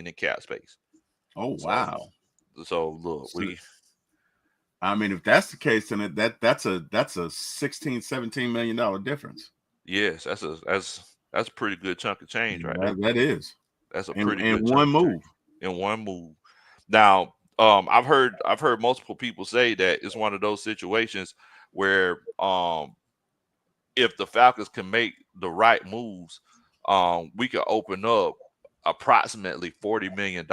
in cap space. Oh wow! So look, I mean, if that's the case, then that's a 16, $17 million difference. Yes, that's a pretty good chunk of change right there. That is. That's a In pretty good chunk one of move. change in one move. Now, I've heard multiple people say that it's one of those situations where if the Falcons can make the right moves, we could open up approximately $40 million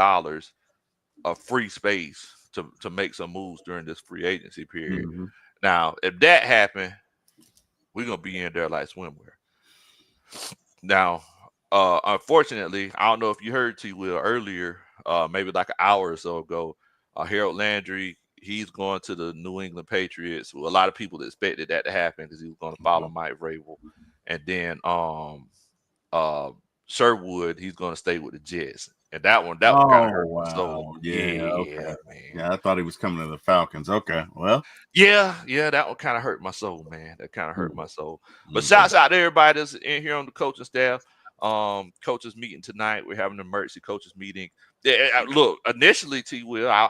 of free space to make some moves during this free agency period. Mm-hmm. Now, if that happened, we're gonna be in there like swimwear. Now, unfortunately, I don't know if you heard T-Will earlier, maybe like an hour or so ago. Harold Landry, he's going to the New England Patriots. Well, a lot of people expected that to happen because he was going to follow Mike Vrabel, and then uh, Sherwood, he's going to stay with the Jets. And that one kind of hurt my soul. Yeah, okay. Man. Yeah, I thought he was coming to the Falcons. Okay, well. Yeah, that one kind of hurt my soul, man. That kind of hurt my soul. But shouts out to everybody that's in here on the coaching staff. Coaches meeting tonight. We're having an emergency coaches meeting. Yeah, look, initially, T-Will, I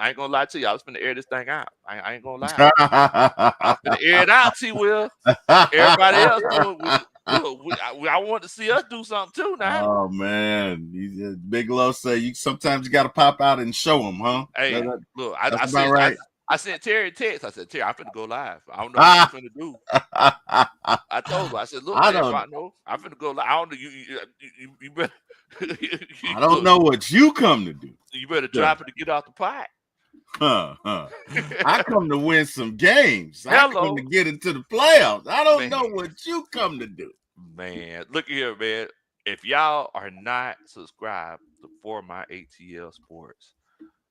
ain't gonna lie to you. I was gonna air this thing out. I ain't gonna lie. I was gonna air it out, T-Will. Everybody else doing. I want to see us do something too now. Oh man, Big Low say you sometimes you got to pop out and show them, huh? Hey, look, I said right. I sent Terry a text. I said, Terry, I'm finna go live. I don't know what you're finna do. I told him. I said, look, I know. I'm finna go live. I don't know. You better. I don't know what you come to do. You better drop it to get off the pot. I come to win some games. I come to get into the playoffs. I don't know what you come to do. Man, look here, man. If y'all are not subscribed to For My ATL Sports,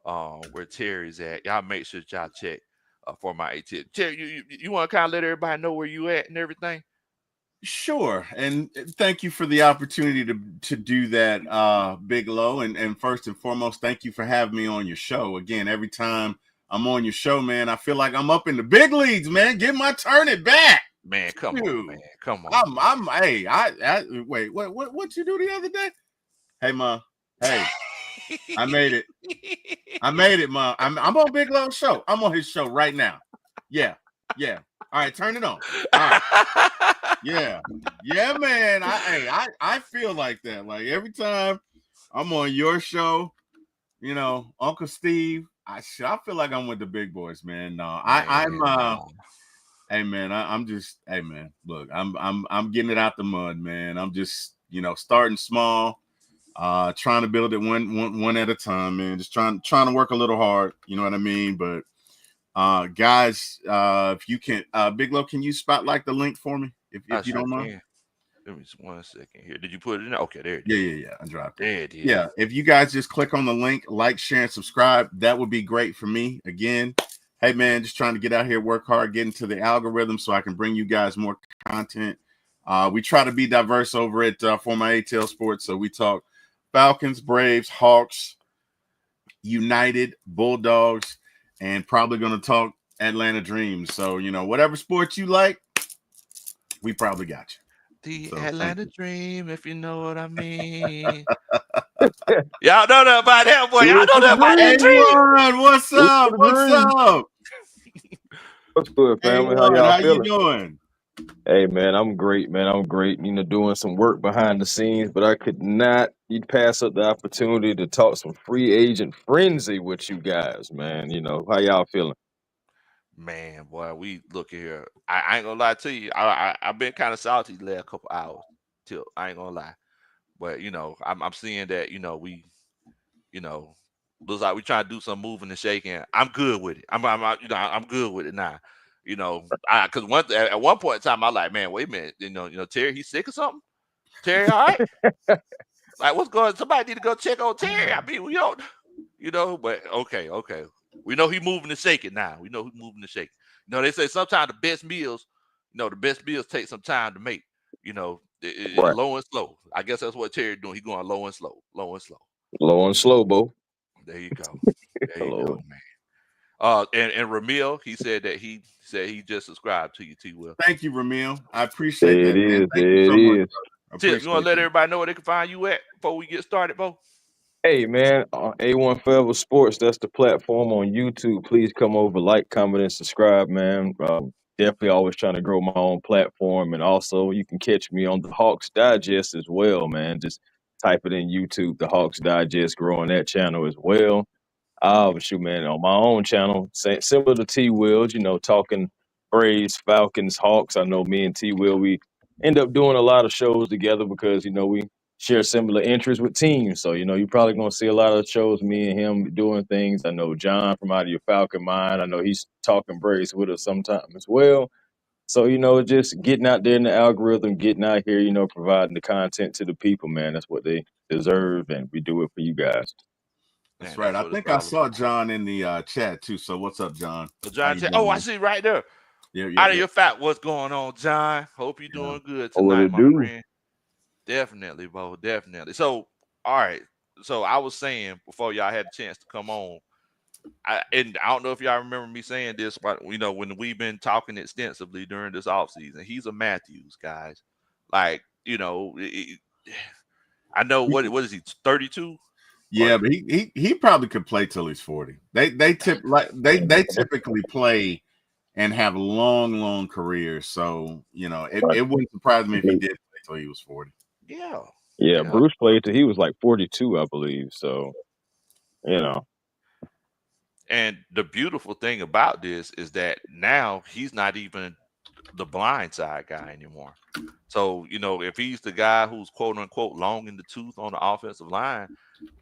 where Terry's at, y'all make sure y'all check For My ATL. Terry, you want to kind of let everybody know where you at and everything? Sure, and thank you for the opportunity to do that, Big Low. And first and foremost, thank you for having me on your show. Again, every time I'm on your show, man, I feel like I'm up in the big leagues, man. Get my turn it back. Man, come on, man. Come on. Hey, wait, what you do the other day? Hey, Ma. Hey, I made it. Ma. I'm on Big Low's show. I'm on his show right now. Yeah. All right, turn it on. All right. Yeah, man. I feel like that. Like every time I'm on your show, you know, Uncle Steve, I feel like I'm with the big boys, man. No, hey man, I'm just, hey man, look, I'm getting it out the mud, man. I'm just, starting small, trying to build it one at a time, man. Just trying to work a little hard, you know what I mean? But guys, if you can, Big Low, can you spotlight the link for me if you don't mind? Let me just 1 second here. Did you put it in? Okay, there it is. Yeah. I dropped it. There it is. Yeah, if you guys just click on the link, like, share, and subscribe, that would be great for me. Again, hey man, just trying to get out here, work hard, get into the algorithm so I can bring you guys more content. We try to be diverse over at For My ATL Sports. So we talk Falcons, Braves, Hawks, United, Bulldogs, and probably going to talk Atlanta Dreams. So, whatever sports you like, we probably got you. The Atlanta Dream, if you know what I mean. Y'all know that about that, boy. Y'all know that about that dream. What's up? What's good, family? How y'all feeling? You doing? Hey, man, I'm great, man. I'm great. Doing some work behind the scenes, but I could not pass up the opportunity to talk some free agent frenzy with you guys, man. How y'all feeling? Man, boy, we look here. I ain't gonna lie to you. I've been kind of salty the last couple hours. Till I ain't gonna lie, but I'm seeing that we, looks like we trying to do some moving and shaking. I'm good with it. I'm good with it now. Because at one point in time, I like, man, wait a minute, Terry, he's sick or something. Terry, all right? Like, what's going on? Somebody need to go check on Terry. I mean, we don't, but okay. We know he's moving and shaking now. We know he's moving and shaking. They say sometimes the best meals take some time to make. Right. Low and slow. I guess that's what Terry doing. He's going low and slow. Low and slow, Bo. There you go. There you go, man. And Ramil, he said that he just subscribed to you, T-Will. Thank you, Ramil. I appreciate that. It is. Tip, you want to let everybody know where they can find you at before we get started, Bo? Hey man, A1 Forever Sports, that's the platform on YouTube. Please come over, like, comment, and subscribe, man. Definitely always trying to grow my own platform. And also, you can catch me on the Hawks Digest as well, man. Just type it in YouTube, the Hawks Digest, growing that channel as well. Shoot, man, on my own channel, similar to T-Wills, talking Braves, Falcons, Hawks. I know me and T-Will, we end up doing a lot of shows together because, we share similar interests with teams. So, you're probably going to see a lot of shows, me and him doing things. I know John from Out of Your Falcon Mind. I know he's talking Braves with us sometime as well. So, just getting out there in the algorithm, getting out here, providing the content to the people, man. That's what they deserve. And we do it for you guys. That's Man, right. that's I what it's think I all saw about. John in the chat too. So what's up, John? So How John you said, doing, "Oh, I man? see right there. Yeah, yeah, Out of yeah. your fat, what's going on, John? Hope you're Yeah. doing good Oh, what tonight, it my do? friend. Definitely, bro. Definitely. So, all right. So I was saying before y'all had a chance to come on, and I don't know if y'all remember me saying this, but when we've been talking extensively during this off season, he's a Matthews, guys. Like, I know what is he, 32? Or Yeah, but he probably could play till he's 40. They typically play and have long careers. So Right. it wouldn't surprise me if he did play till he was 40. yeah. Yeah, Yeah. Bruce played till he was like 42, I believe. So, you know, And the beautiful thing about this is that now he's not even the blind side guy anymore. So, if he's the guy who's quote unquote long in the tooth on the offensive line,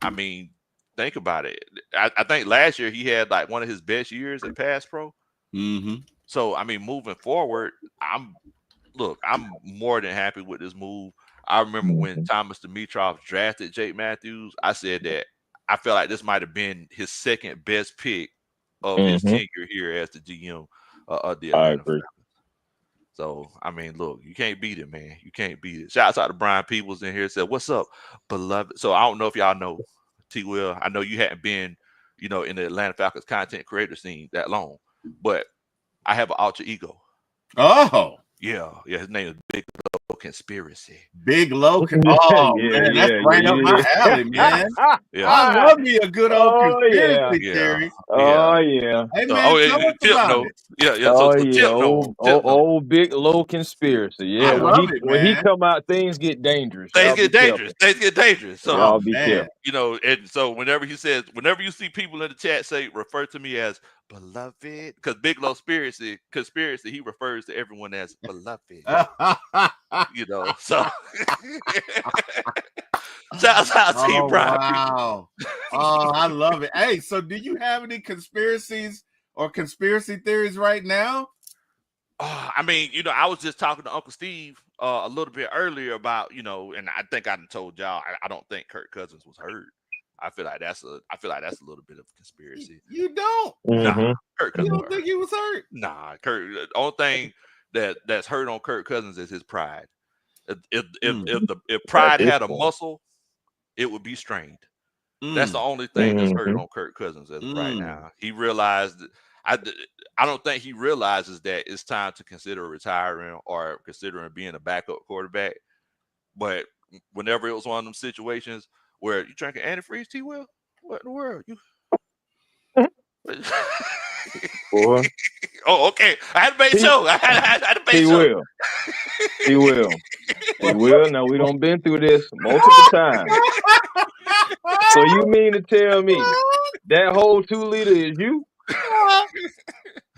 I mean, think about it. I think last year he had like one of his best years at pass pro. Mm-hmm. So, I mean, moving forward, I'm more than happy with this move. I remember when Mhm. Thomas Dimitrov drafted Jake Matthews, I said that I felt like this might have been his second best pick of his Mhm. tenure here as the GM of the I Atlanta agree. Falcons. So, I mean, look, you can't beat it, man. You can't beat it. Shouts out to Brian Peoples in here. Said, "What's up, beloved?" So I don't know if y'all know T-Will. I know you hadn't been, in the Atlanta Falcons content creator scene that long, but I have an alter ego. Oh, Yeah. His name is Big Low Conspiracy. Big low. Yeah, Oh man, that's yeah, right up my yeah, alley, Yeah, man. I yeah, yeah. love me a good old Oh yeah. conspiracy yeah, theory. yeah. Oh yeah. Hey So, man, tell us Tip about know. it. Yeah. So, Oh so yeah. Tip know. Tip know. Old big low conspiracy. Yeah, I Yeah. when love he it, when he man. come out, things get dangerous. Things Y'all be get dangerous. careful. Things get dangerous. So, Oh Y'all be man. careful. and so whenever he says, whenever you see people in the chat say, refer to me as beloved, because Big Low conspiracy, he refers to everyone as beloved. So shouts out to you, Oh Brian People. wow. Oh, I love it. Hey, so do you have any conspiracies or conspiracy theories right now? I mean, I was just talking to Uncle Steve a little bit earlier about, and I think I done told y'all I don't think Kirk Cousins was hurt. I feel like that's a little bit of conspiracy. You don't. Nah, Hmm. Kirk You Cousins don't wasn't think hurt. he was hurt? Nah, Kirk. The only thing that's hurt on Kirk Cousins is his pride. Mm, If At pride this had a point. muscle, it would be strained. That's the mm, only thing that's hurt Hmm. on Kirk Cousins as of right mm. now. He realized I I don't think he realizes that it's time to consider retiring or considering being a backup quarterback. But whenever it was one of them situations where you drinking antifreeze, T-Will, what in the world? You Boy. Oh, okay. I had to make T sure. I had to make T sure. will. T will. T What? will. Now we don't been through this multiple times. So you mean to tell me that whole 2 liter is you? You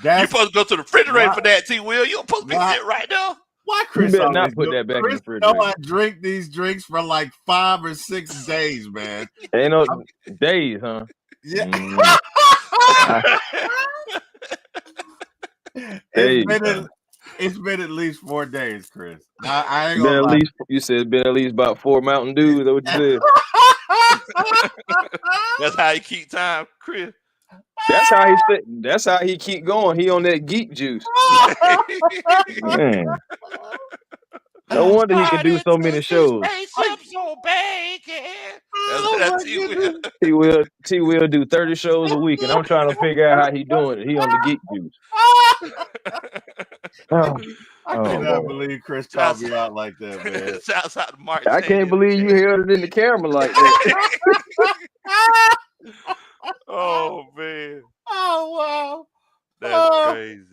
That's supposed to go to the refrigerator why. for that, T-Will. You supposed to be Why? sitting right there. Why You Chris better always not put do? that back in the Chris know refrigerator. I drink these drinks for like 5 or 6 days, man. Ain't no I'm- days, huh? yeah. Mm, I, it's days, been huh? it's been at least 4 days, Chris. I ain't Been gonna at lie. least you said been at least about 4 Mountain Dews. Is that what you said? That's how you keep time, Chris. That's how he said. That's how he keep going. He on that geek juice. Man, no wonder he can Start do so into many this shows. I- spaceship so bacon. oh That's my T-Will. goodness. T will do 30 shows a week, and I'm trying to figure out how he doing it. He on the geek juice. Oh, I Oh cannot Lord. believe Chris called me out like that, man. Shouts out to Mark I Cheney can't in the believe you chat. held it in the camera like that. Oh man, Oh, wow. that's Oh, crazy.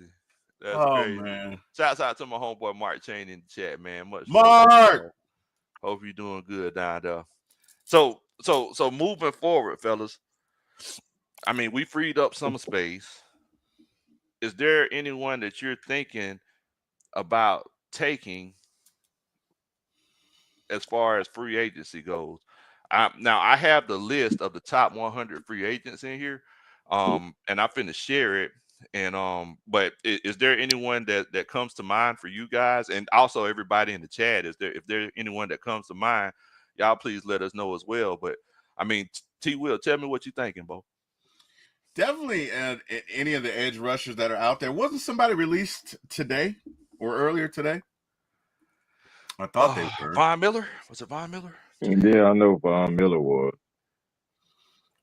That's oh crazy. man. Shouts out to my homeboy Mark Cheney in the chat, man. Much love to you, Mark. bro. Hope you're doing good down there. So moving forward, fellas. I mean, we freed up some space. Is there anyone that you're thinking about taking as far as free agency goes? Now I have the list of the top 100 free agents in here, and I'm finna share it. And but is there anyone that comes to mind for you guys, and also everybody in the chat? If there anyone that comes to mind, y'all please let us know as well. But I mean, T-Will, tell me what you thinking, Bo. Definitely any of the edge rushers that are out there. Wasn't somebody released today or earlier today? I thought they were. Von Miller, was it Von Miller today? Yeah, I know Von Miller was.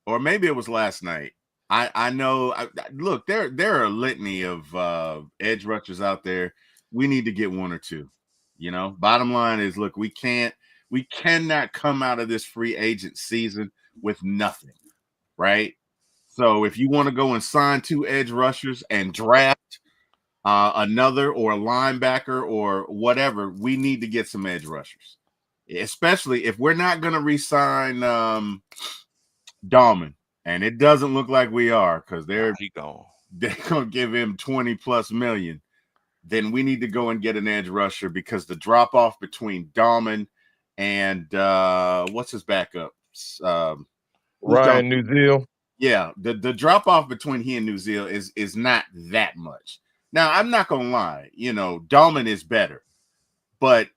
Or maybe it was last night. I know. Look, there are a litany of edge rushers out there. We need to get one or two. You know, bottom line is, look, we cannot come out of this free agent season with nothing, right? So if you want to go and sign 2 edge rushers and draft another or a linebacker or whatever, we need to get some edge rushers, especially if we're not going to re-sign Dahlman, and it doesn't look like we are, because they're gone. They're gonna give him 20+ million. Then we need to go and get an edge rusher, because the drop off between Dahlman and what's his backup? Ryan Newziel. Yeah, the drop off between he and Newziel is not that much. Now, I'm not gonna lie, you know, Dahlman is better, but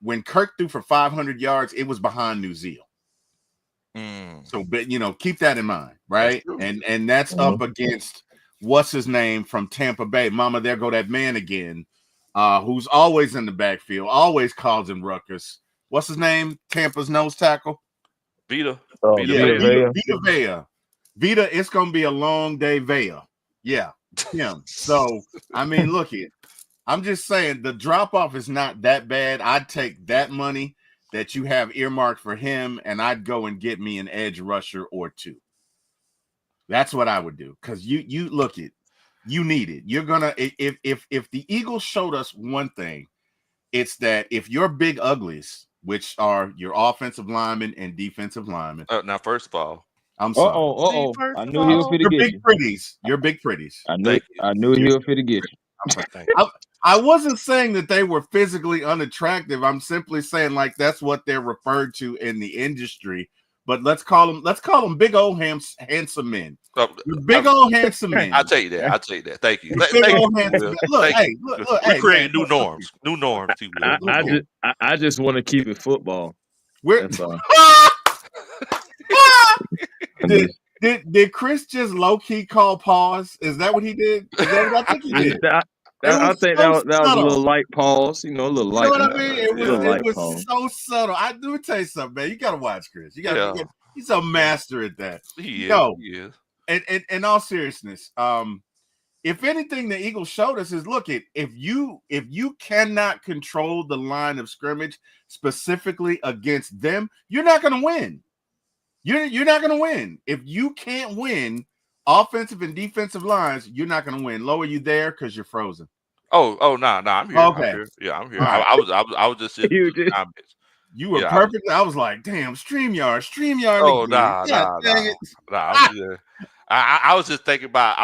when Kirk threw for 500 yards, it was behind Newziel. So, but you know, keep that in mind, right? And that's up against what's his name from Tampa Bay. Mama, there go that man again, who's always in the backfield, always causing ruckus. What's his name? Tampa's nose tackle. Vita. Vita Vea. Vita, it's gonna be a long day, Vea. Yeah, him. So I mean, look here. I'm just saying the drop off is not that bad. I'd take that money that you have earmarked for him, and I'd go and get me an edge rusher or 2. That's what I would do, because you look it, you need it. You're gonna if the Eagles showed us one thing, it's that if your big uglies, which are your offensive linemen and defensive linemen. Now, first of all, I'm sorry. I knew he was fit to get you. You're big pretties. I knew he was fit to get you. I wasn't saying that they were physically unattractive. I'm simply saying, like, that's what they're referred to in the industry. But let's call them big old handsome men. Big old handsome men. I'll tell you that. Thank you. Look, we create new norms. New norms. I just want to keep it football. That's all. Did Chris just low key call pause? Is that what he did? Is that what I think he did? I think that was a little light pause, you know, a little light. You know what I mean? It was so subtle. I do tell you something, man. You gotta watch Chris. He's a master at that. He is. And in all seriousness, if anything, the Eagles showed us is, look, if you cannot control the line of scrimmage specifically against them, you're not gonna win. You're not gonna win. If you can't win offensive and defensive lines, you're not gonna win. Lower, you there? Because you're frozen. No, I'm here. Okay. I'm here. Yeah, I'm here. Right. I was just sitting in the comments. You were perfect. I was like, damn, StreamYard. Oh, nah. I was just thinking about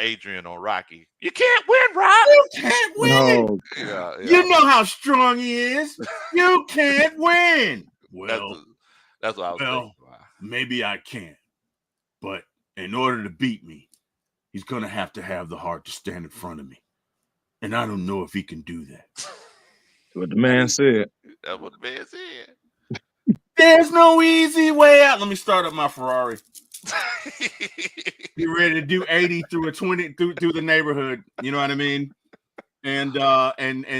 Adrian on Rocky. You can't win, Rock. You can't win. No. Yeah. You know how strong he is. You can't win. Well, that's what I was thinking about. Maybe I can, but in order to beat me, he's gonna have to have the heart to stand in front of me, and I don't know if he can do that. That's what the man said. That's what the man said. There's no easy way out. Let me start up my Ferrari. Be ready to do 80 through a 20 through the neighborhood. You know what I mean? And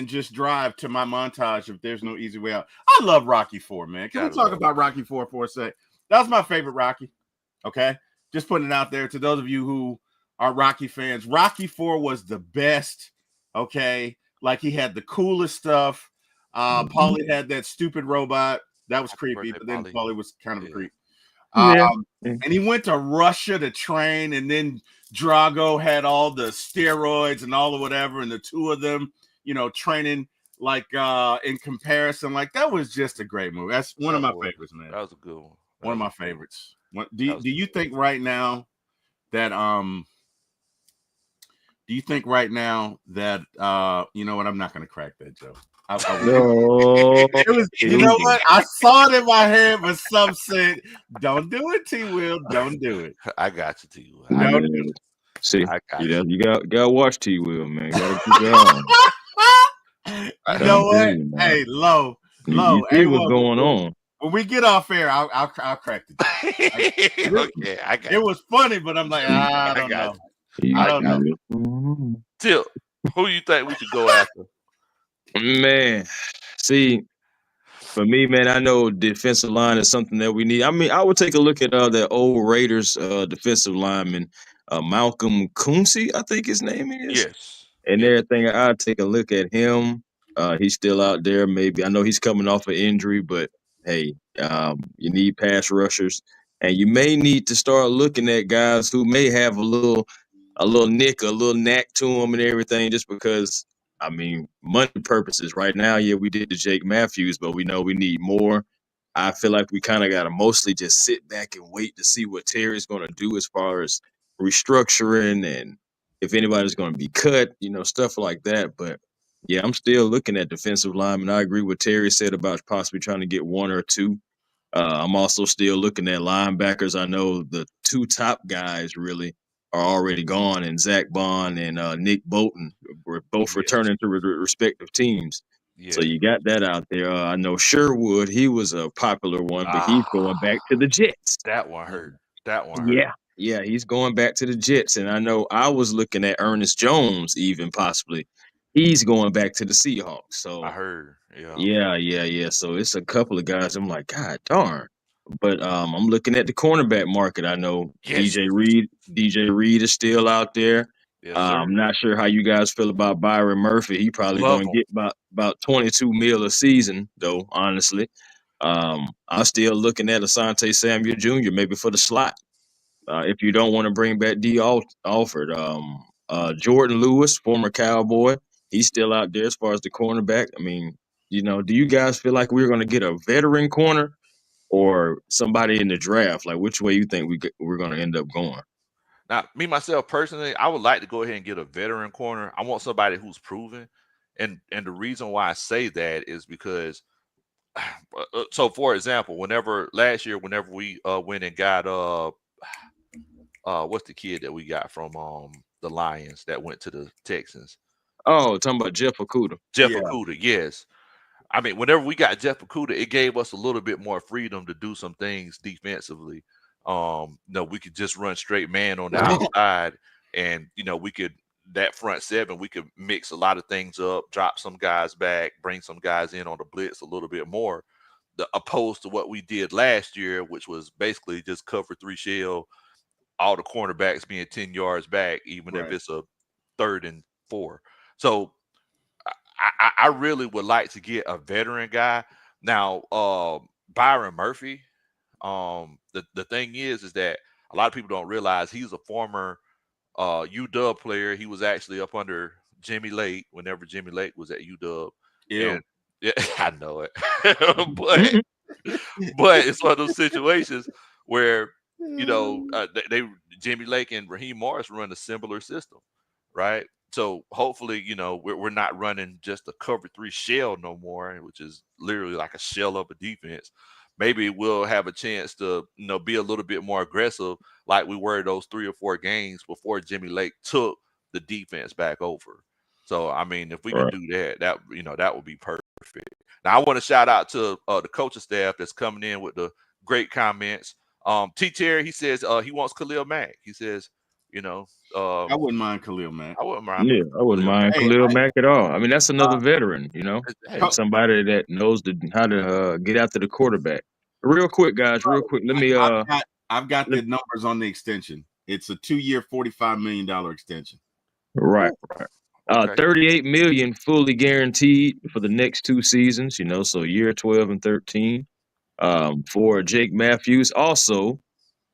just drive to my montage if there's no easy way out. I love Rocky IV, man. Can we talk about Rocky IV for a sec? That was my favorite Rocky. Okay, just putting it out there to those of you who are Rocky fans. Rocky 4 was the best. Okay, like he had the coolest stuff. Paulie had that stupid robot that was Happy creepy, birthday, but then Polly. Paulie was kind of a Yeah. creep. Yeah. And he went to Russia to train, and then Drago had all the steroids and all the whatever, and the two of them, training like in comparison. Like that was just a great movie. That's one of my favorites, man. That was a good one. One of my favorites. Do That was you think right now that do you think right now that you know what? I'm not gonna crack that joke. No. It was, you know what? I saw it in my head, but some said, "Don't do it, T-Will. Don't do it." I got you, T-Will. No, See, I got you gotta watch T-Will, man. Gotta keep your eye on. you know what? You, Hey, low. you see Hey, what's going on. when we get off air, I'll crack the joke. Okay, I got It was funny, but I'm like, I don't know. I don't know. Tip, who you think we should go after? Man, see, for me, man, I know defensive line is something that we need. I mean, I would take a look at that old Raiders defensive lineman, Malcolm Kountry, I think his name is. Yes. And Yes. everything, I'll take a look at him. He's still out there. Maybe I know he's coming off an injury, but hey, you need pass rushers, and you may need to start looking at guys who may have a little nick, a little knack to them, and everything. Just because, I mean, money purposes. Right now, yeah, we did the Jake Matthews, but we know we need more. I feel like we kind of got to mostly just sit back and wait to see what Terry's going to do as far as restructuring and if anybody's going to be cut, stuff like that. But yeah, I'm still looking at defensive linemen. I agree with Terry said about possibly trying to get one or two. I'm also still looking at linebackers. I know the two top guys really are already gone, and Zach Bond and Nick Bolton were both returning to respective teams. So Yes. you got that out there. I know Sherwood, he was a popular one, but he's going back to the Jets. That one hurt. That one hurt. Yeah, he's going back to the Jets. And I know I was looking at Ernest Jones, even possibly. He's going back to the Seahawks. So I heard. Yeah. yeah. So it's a couple of guys. I'm like, God darn. But I'm looking at the cornerback market. I know Yes. DJ Reed is still out there. Yes, sir. I'm not sure how you guys feel about Byron Murphy. He probably Love going to him. get about 22 mil a season, though. Honestly, I'm still looking at Asante Samuel Jr. maybe for the slot. If you don't want to bring back D. Alford, Jordan Lewis, former Cowboy, he's still out there as far as the cornerback. I mean, do you guys feel like we're going to get a veteran corner or somebody in the draft? Like, which way you think we're going to end up going? Now, me myself personally, I would like to go ahead and get a veteran corner. I want somebody who's proven, and the reason why I say that is because, so for example, whenever we went and got what's the kid that we got from the Lions that went to the Texans? Oh, talking about Jeff Okudah. Jeff Okudah, yes. I mean, whenever we got Jeff Okudah, it gave us a little bit more freedom to do some things defensively. We could just run straight man on the outside, and we could that front seven, we could mix a lot of things up, drop some guys back, bring some guys in on the blitz a little bit more, opposed to what we did last year, which was basically just cover 3 shell, all the cornerbacks being 10 yards back, even if it's a 3rd and 4. So I really would like to get a veteran guy. Now, Byron Murphy, the thing is that a lot of people don't realize he's a former UW player. He was actually up under Jimmy Lake whenever Jimmy Lake was at UW. And yeah, I know it. but it's one of those situations where Jimmy Lake and Raheem Morris run a similar system, right? So hopefully, we're not running just a cover 3 shell no more, which is literally like a shell of a defense. Maybe we'll have a chance to, be a little bit more aggressive like we were those 3 or 4 games before Jimmy Lake took the defense back over. So, I mean, if we can do that would be perfect. Now, I want to shout out to the coaching staff that's coming in with the great comments. T. Terry, he says he wants Khalil Mack. He says, I wouldn't mind Khalil Mack. I wouldn't mind. Yeah, I wouldn't mind Khalil Mack at all. I mean, that's another veteran, somebody that knows how to get after the quarterback. Real quick, guys. Real quick. Let me. I've got the numbers on the extension. It's a 2-year, $45 million extension. Right. Okay. 38 million fully guaranteed for the next 2 seasons, so year 12 and 13. For Jake Matthews. Also,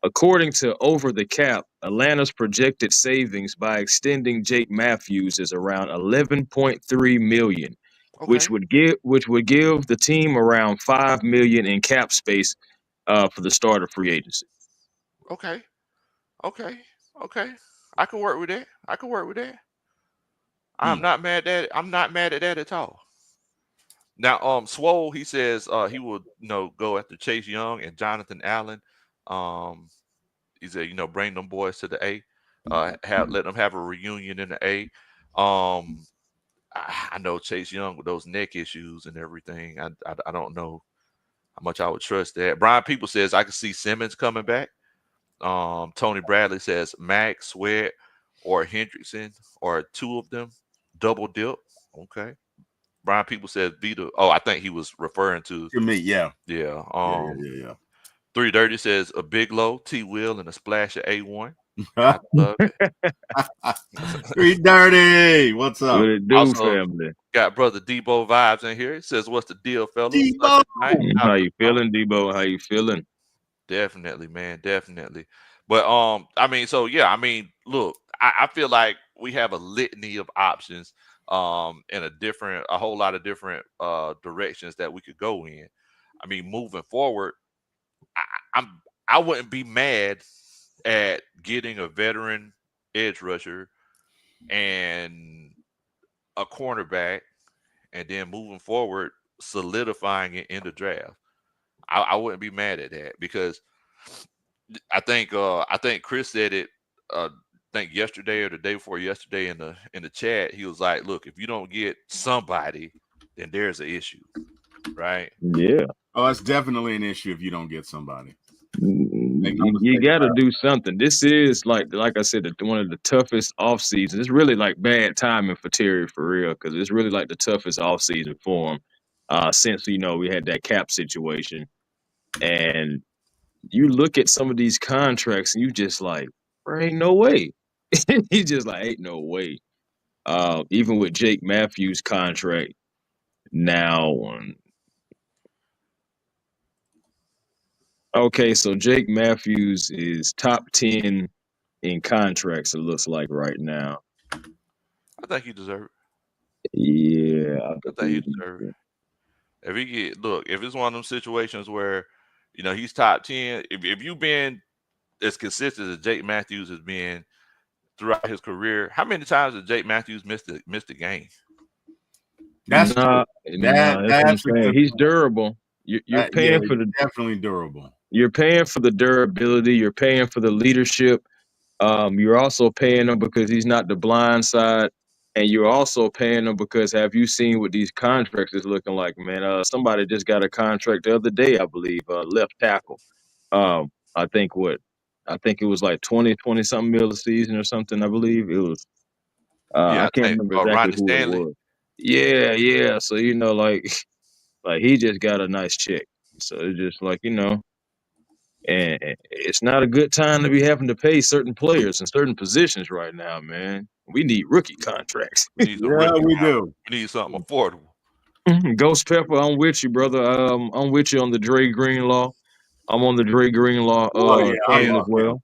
according to Over the Cap, Atlanta's projected savings by extending Jake Matthews is around 11.3 million, which Okay. would give the team around 5 million in cap space for the start of free agency. Okay. Okay. Okay. I can work with that. I can work with that. I'm Hmm. not mad at it. I'm not mad at that at all. Now, Swole, he says he will, go after Chase Young and Jonathan Allen. Um, he said, bring them boys to the A. Let them have a reunion in the A. I know Chase Young with those neck issues and everything. I don't know how much I would trust that. Brian People says I can see Simmons coming back. Tony Bradley says Max, Sweat, or Hendrickson, or two of them double dip. Okay. Brian People says Vita. Oh, I think he was referring to To me, yeah. yeah. Yeah. 330 says a Big Low, T-Will, and a splash of A1. I love it. Three Dirty. What's What up? it do, Also family? got brother Debo Vibes in here. He says, "What's the deal, fellas? Debo. Sunday night How after you dark." feeling, Debo? How you feeling? Definitely, man, definitely. But I mean, so yeah, I mean, look, I feel like we have a litany of options, in a whole lot of different directions that we could go in. I mean, moving forward, I, I'm I wouldn't be mad at getting a veteran edge rusher and a cornerback, and then moving forward, solidifying it in the draft. I wouldn't be mad at that because I think Chris said it I think yesterday or the day before yesterday in the chat. He was like, "Look, if you don't get somebody, then there's an issue, right?" Yeah. Oh, it's definitely an issue if you don't get somebody. Make no You mistake got to about do something. This is like I said, one of the toughest off seasons. It's really like bad timing for Terry for real because it's really like the toughest off season for him since we had that cap situation. And you look at some of these contracts and you just like, there ain't no way. He just like ain't no way. Even with Jake Matthews' contract now. Okay, so Jake Matthews is top 10 in contracts, it looks like right now. I think he deserves Yeah, I it. I think he believe deserves it. If he if it's one of them situations where, he's top 10, if you've been as consistent as Jake Matthews has been throughout his career, how many times has Jake Matthews missed a game? that's true. Nah, that's what I'm That's a saying. good He's point. durable. You're Yeah, paying for he's the definitely durable. durability. You're paying for the leadership. You're also paying him because he's not the blind side, and you're also paying him because have you seen what these contracts is looking like, man? Somebody just got a contract the other day, I believe, left tackle. I think I think it was like 20 something mil a season or something. I believe it was. Yeah, I I can't think remember exactly Ronnie who it Stanley. was. Yeah. So like like he just got a nice check. So it's just like and it's not a good time to be having to pay certain players in certain positions right now, man. We need rookie contracts. We need some Yeah, rookie we count. do. We need something affordable. Ghost Pepper, I'm with you, brother. I'm with you on the Dre Greenlaw. I'm on the Dre Greenlaw Oh yeah, I train as Yeah, love him. well.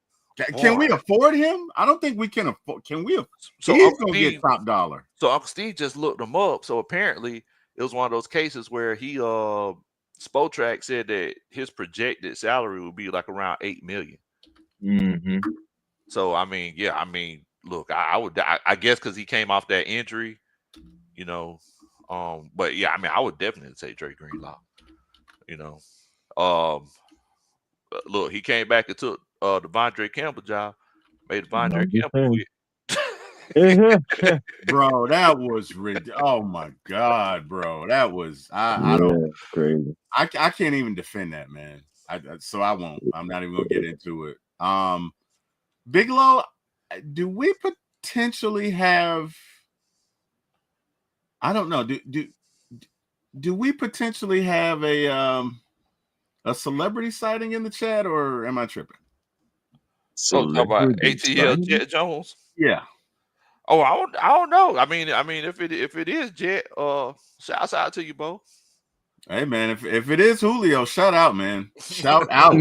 Can we boy. afford him? I don't think we can afford. Can we? So He's Uncle gonna get Steve, top dollar. just looked him up. So apparently it was one of those cases where he Spotrac said that his projected salary would be like around 8 million. Hmm. So I mean, yeah, I mean, look, I guess because he came off that injury, you know. But yeah, I mean, I would definitely say Drake Greenlaw. You know, um, look, he came back and took the Devondre Campbell job, made Devondre I'm just Campbell saying. quit. Bro, that was oh my god, bro. That was Yeah, crazy. I can't even defend that, man. So I won't. I'm not even gonna get into it. Bigelow, do we potentially have I don't know. Do we potentially have a celebrity sighting in the chat or am I tripping? Oh, talk about Celebrity ATL signing? Jet Jones. Yeah. Oh, I don't know. I mean, if it is Jet, shouts out to you, Bo. Hey man, if it is Julio, shout out, man. Shout out.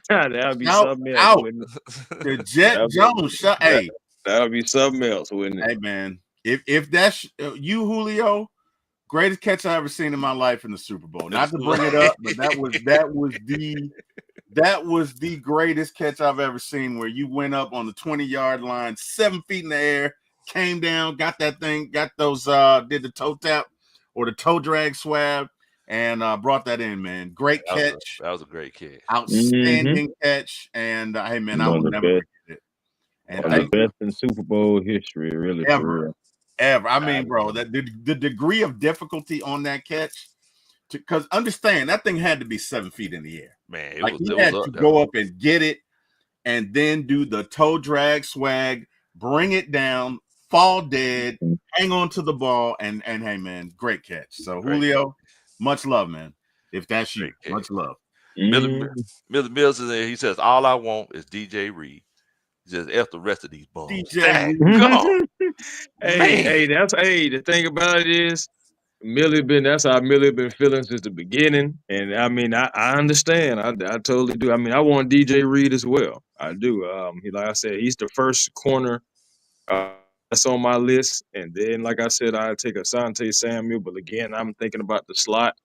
That'll be Shout something else, out. wouldn't The it? Jet Jones. That, Hey, that'll be something else, wouldn't it? hey man. If that's you, Julio, greatest catch I ever seen in my life in the Super Bowl. Not to bring it up, but that was the greatest catch I've ever seen, where you went up on the 20-yard line, 7 feet in the air, came down, got that thing, got those did the toe tap or the toe drag swab, and brought that in, man. Great catch, that was a great catch. outstanding catch, and hey man, I One will of the never best, forget it. And one of the best in Super Bowl history, really, for ever, real. ever. I mean, bro, that the degree of difficulty on that catch, because understand that thing had to be 7 feet in the air. Man, Like it he was had up to there. go up and get it, and then do the toe drag swag, bring it down, fall dead, hang on to the ball, and hey man, great catch. So Great Julio, much love, man. If that's you, Great catch. much love. Millie Mills is there. He says, "All I want is DJ Reed. He says, F the rest of these bums." DJ Reed. God, Hey, man. the thing about it is that's how Millie been feeling since the beginning. And I mean, I understand. I totally do. I mean, I want DJ Reed as well. I do. He, like I said, he's the first corner that's on my list. And then, like I said, I take Asante Samuel. But again, I'm thinking about the slot.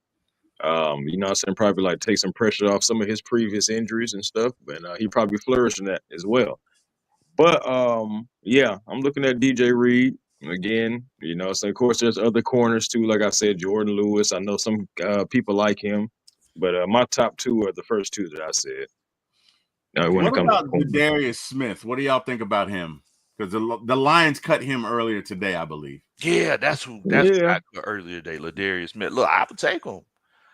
You know what I'm saying? Probably like take some pressure off some of his previous injuries and stuff. And he probably flourished in that as well. But yeah, I'm looking at DJ Reed again. You know, so of course there's other corners too. Like I said, Jordan Lewis. I know some people like him, but my top two are the first two that I said. When it What comes to about corners. Darius Smith? What do y'all think about him? Because the Lions cut him earlier today, I believe. Yeah, that's who Yeah. got cut earlier today. Ladarius Smith. Look, I would take him.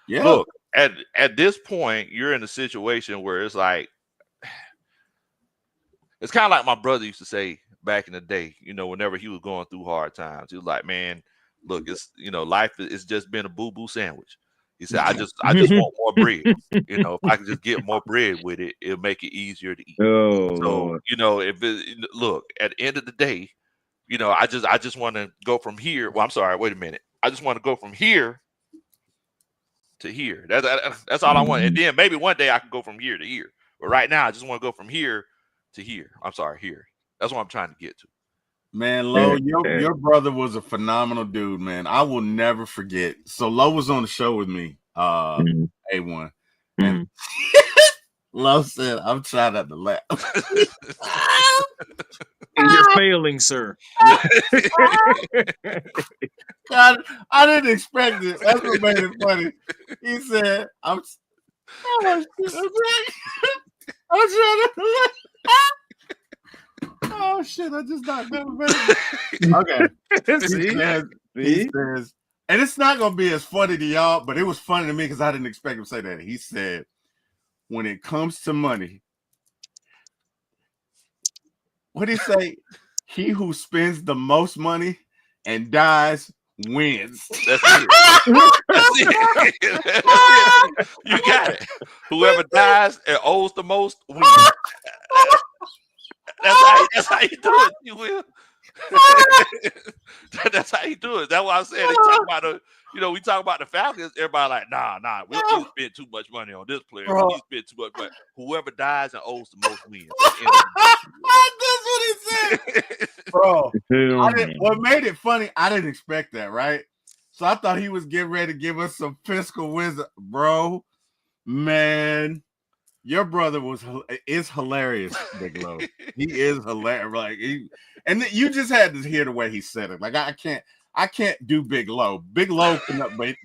Yeah. Look, at this point, you're in a situation where it's like it's kind of like my brother used to say back in the day. You know, whenever he was going through hard times, he was like, "Man, look, it's life is just been a boo boo sandwich." He said, "I just want more bread. You know, if I can just get more bread with it, it'll make it easier to eat." Oh So, Lord. look, at the end of the day, I just want to go from here. Well, I'm sorry, wait a minute. I just want to go from here to here. That's all I want. And then maybe one day I can go from here to here. But right now, I just want to go from here to here. I'm sorry, here. That's what I'm trying to get to. Man, Lo, your brother was a phenomenal dude, man. I will never forget. So Lo was on the show with me, A1. And Lo said, I'm trying not to laugh. You're failing, sir. God, I didn't expect it. That's what made it funny. He said, I'm trying not to laugh. Oh shit, I just knocked down the baby. Okay. He says, and it's not gonna be as funny to y'all, but it was funny to me because I didn't expect him to say that. He said, when it comes to money, what did he say? He who spends the most money and dies wins. That's it. That's it. That's it. You got it. Whoever dies and owes the most wins. That's how you do it, you will. That's how you do it. That's why I said they talk about we talk about the Falcons. Everybody like, nah, we spend too much money on this player. We spend too much money. Whoever dies and owes the most wins. That's what he said, bro. What made it funny? I didn't expect that, right? So I thought he was getting ready to give us some fiscal wisdom, bro. Man, your brother is hilarious, Big Lo. He is hilarious. Like and you just had to hear the way he said it. Like I can't do Big Lo. Big Lo cannot, but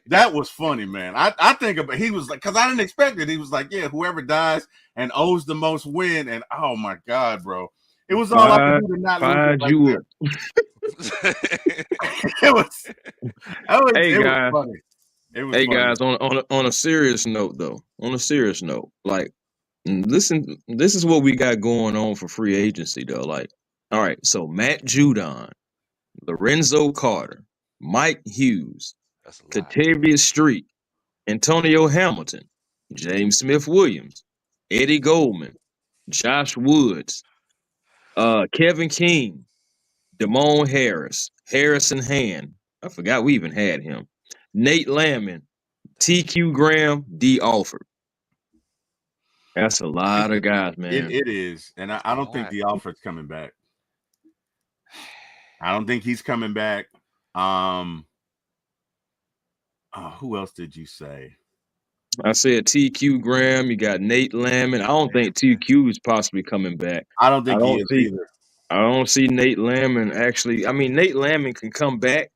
that was funny, man. I think about he was like, because I didn't expect it. He was like, yeah, whoever dies and owes the most win. And oh my God, bro. It was all I could do to not lose it. It was funny. Hey guys, on a serious note though, like listen, this is what we got going on for free agency though. Like, all right, so Matt Judon, Lorenzo Carter, Mike Hughes, Katavius Street, Antonio Hamilton, James Smith Williams, Eddie Goldman, Josh Woods, Kevin King, Damone Harris, Harrison Hand. I forgot we even had him. Nate Lamon, TQ Graham, D. Alford. That's a lot of guys, man. It is, and I don't think the Alfred's coming back. I don't think he's coming back. Who else did you say? I said TQ Graham. You got Nate Lamon. I don't think TQ is possibly coming back. I don't I think he don't is see. either. I don't see Nate Lamon actually. I mean, Nate Lamon can come back,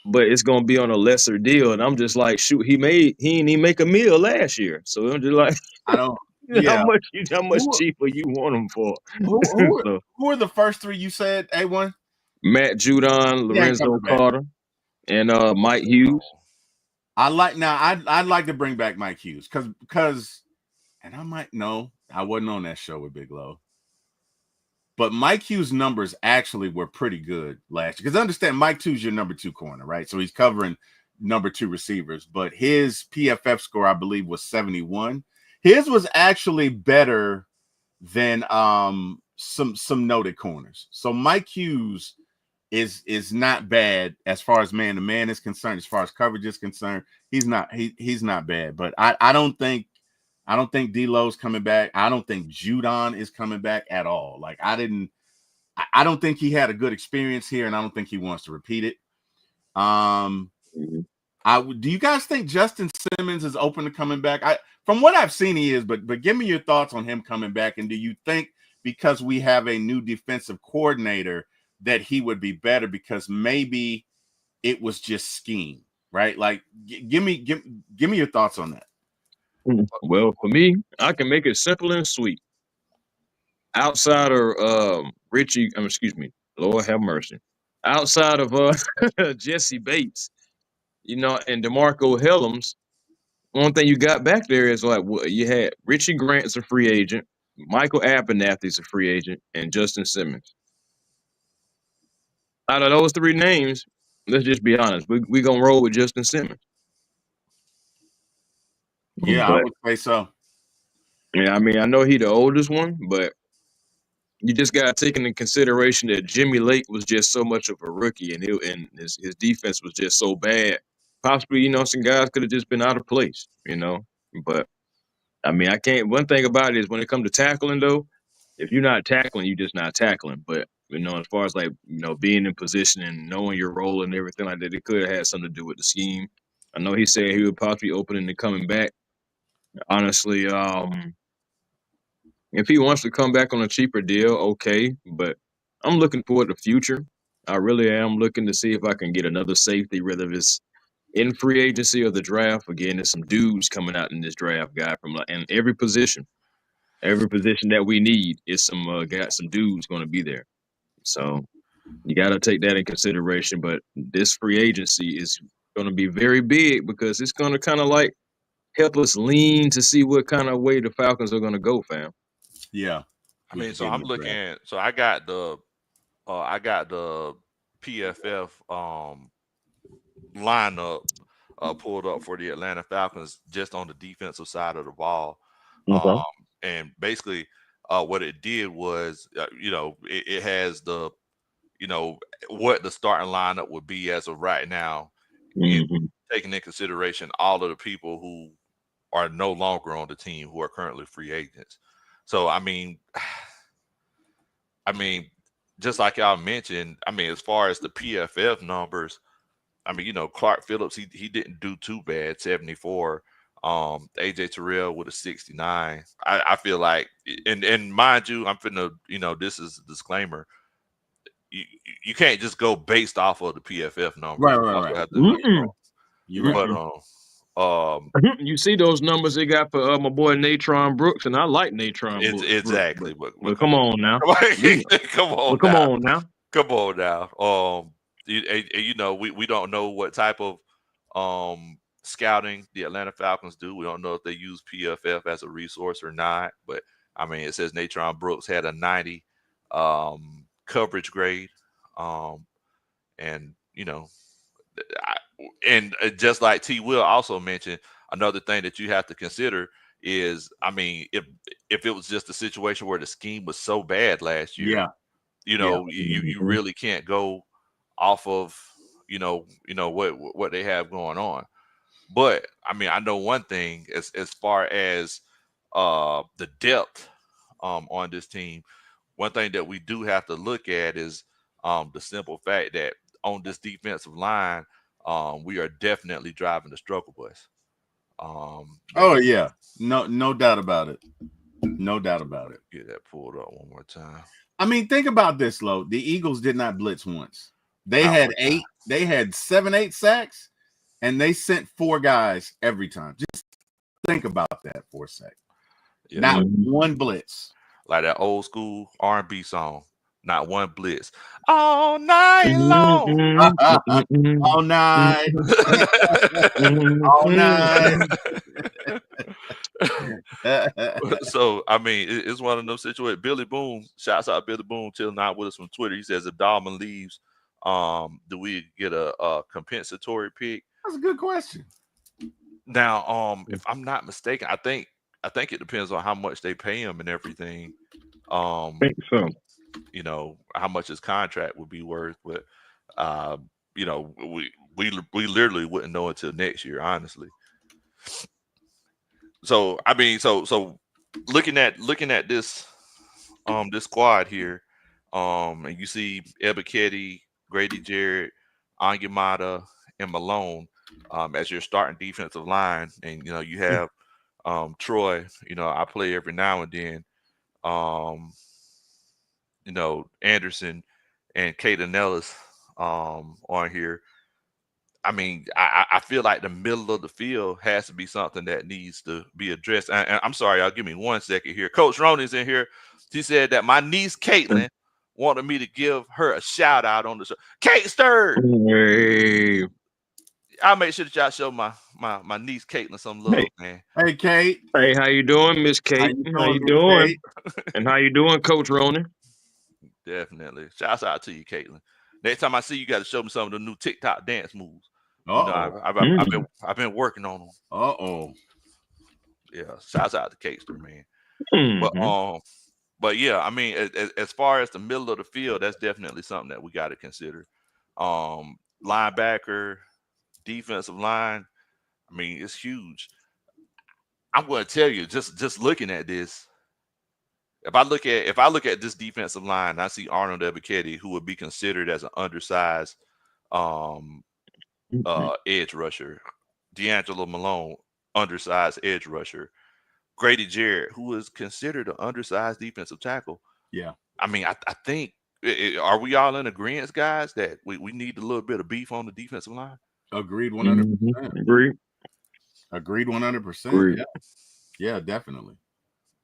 but it's gonna be on a lesser deal. And I'm just like, shoot, he didn't even make a meal last year. So I'm just like, I don't. how Yeah. much Who cheaper you want him for? who So who are the first three you said? A1. Matt Judon, He ain't Lorenzo coming back. Carter, and Mike Hughes. I'd like to bring back Mike Hughes because and I might know I wasn't on that show with Big Low. But Mike Hughes' numbers actually were pretty good last year. Because understand, Mike 2 is your number 2 corner, right? So he's covering number 2 receivers. But his PFF score, I believe, was 71. His was actually better than some noted corners. So Mike Hughes is not bad as far as man to man is concerned. As far as coverage is concerned, he's not bad. But I don't think D'Lo's coming back. I don't think Judon is coming back at all. Like I don't think he had a good experience here, and I don't think he wants to repeat it. Mhm. Do you guys think Justin Simmons is open to coming back? From what I've seen, he is, but give me your thoughts on him coming back. And do you think because we have a new defensive coordinator that he would be better because maybe it was just scheme, right? Like give me your thoughts on that. Well, for me, I can make it simple and sweet. Outside of Richie, excuse me, Lord have mercy. Outside of Jesse Bates, and DeMarco Hellams, one thing you got back there is like you had Richie Grant's a free agent, Michael Abernathy's a free agent, and Justin Simmons. Out of those three names, let's just be honest, we gonna roll with Justin Simmons. Yeah, I But would say so. yeah, I mean, I know he the oldest one, but you just got to take into consideration that Jimmy Lake was just so much of a rookie, and his defense was just so bad. Possibly, some guys could have just been out of place. But I mean, I can't. One thing about it is when it comes to tackling, though, if you're not tackling, you're just not tackling. But as far as like being in position and knowing your role and everything like that, it could have had something to do with the scheme. I know he said he would possibly open into coming back. Honestly, if he wants to come back on a cheaper deal, okay. But I'm looking forward to the future. I really am looking to see if I can get another safety, whether it's in free agency or the draft. Again, there's some dudes coming out in this draft, guy, from like and every position that we need is got some dudes going to be there. So you got to take that in consideration. But this free agency is going to be very big because it's going to kind of like help us lean to see what kind of way the Falcons are going to go, fam. Yeah. I mean, so I'm looking. So I got the PFF lineup pulled up for the Atlanta Falcons just on the defensive side of the ball. Okay. And basically, what it did was, it has what the starting lineup would be as of right now, in Mm-hmm. taking in consideration all of the people who are no longer on the team who are currently free agents. So I mean, just like y'all mentioned, I mean, as far as the PFF numbers, I mean, Clark Phillips, he didn't do too bad, 74. AJ Terrell with a 69. I feel like, and mind you, I'm finna, this is a disclaimer. You, you can't just go based off of the PFF numbers. You also have to, You're right. but You see those numbers they got for my boy Natron Brooks, and I like Natron it's Brooks, exactly, but but come on now, come on come now, on now. come on now. We don't know what type of scouting the Atlanta Falcons do. We don't know if they use PFF as a resource or not. But I mean, it says Natron Brooks had a 90 coverage grade, and I, and just like T. Will also mentioned, another thing that you have to consider is, I mean, if it was just a situation where the scheme was so bad last year, Yeah, you yeah, know, you Mhm. really can't go off of what they have going on. But I mean, I know one thing as far as the depth on this team. One thing that we do have to look at is the simple fact that on this defensive line, we are definitely driving the struggle bus. Let oh me yeah, no doubt about it, no doubt about it. get that pulled up one more time. I mean, think about this, Lo. The Eagles did not blitz once. They Not had one time. eight. They had 7, 8 sacks, and they sent 4 guys every time. Just think about that for a sec. Yeah, Not Mhm. one blitz. like that old school R&B song. Not one blitz all night long. Mhm. Mhm. All night, all night. Mhm. So I mean, it's one of those situations. Billy Boone, shouts out Billy Boone, till not with us from Twitter. He says if Dalman leaves, do we get a compensatory pick? That's a good question. Now, if I'm not mistaken, I think it depends on how much they pay him and everything. Um, Think so. how much his contract would be worth, but uh, we literally wouldn't know until next year, honestly. So I mean, so looking at this squad here, and you see Ebiketie, Grady Jarrett, Anyamata, and Malone as your starting defensive line, and you have Troy. I play every now and then. Um, Anderson and Kaden Ellis on here. I mean, I feel like the middle of the field has to be something that needs to be addressed. And I'm sorry, y'all give me 1 second here. Coach Roney's in here. She said that my niece Caitlin wanted me to give her a shout out on the show. Kate Sturd. Hey, I'll make sure that y'all show my niece Caitlin some hey, love, man. Hey, Kate, hey, how you doing, Miss how Kate? you How doing, you Miss doing? Kate? And how you doing, Coach Ronan? Definitely. Shouts out to you, Caitlin. Next time I see you, got to show me some of the new TikTok dance moves. Uh-oh. I've been working on them. Uh-oh. Yeah. Shouts out to Catester, man. But Mm-hmm. yeah, I mean, as far as the middle of the field, that's definitely something that we got to consider. Linebacker, defensive line. I mean, it's huge. I'm going to tell you, just looking at this, if I look at this defensive line, and I see Arnold Ebiketie, who would be considered as an undersized um, edge rusher, D'Angelo Malone, undersized edge rusher, Grady Jarrett, who is considered an undersized defensive tackle. Yeah. I mean, I think are we all in agreement, guys, that we need a little bit of beef on the defensive line? Agreed Mm-hmm. 100%. Agree. Agreed 100%. Agree. Yeah. Yeah, definitely.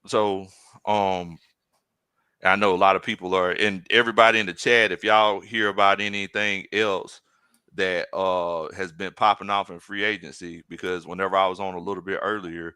So, I know a lot of people are, and everybody in the chat, if y'all hear about anything else that has been popping off in free agency, because whenever I was on a little bit earlier,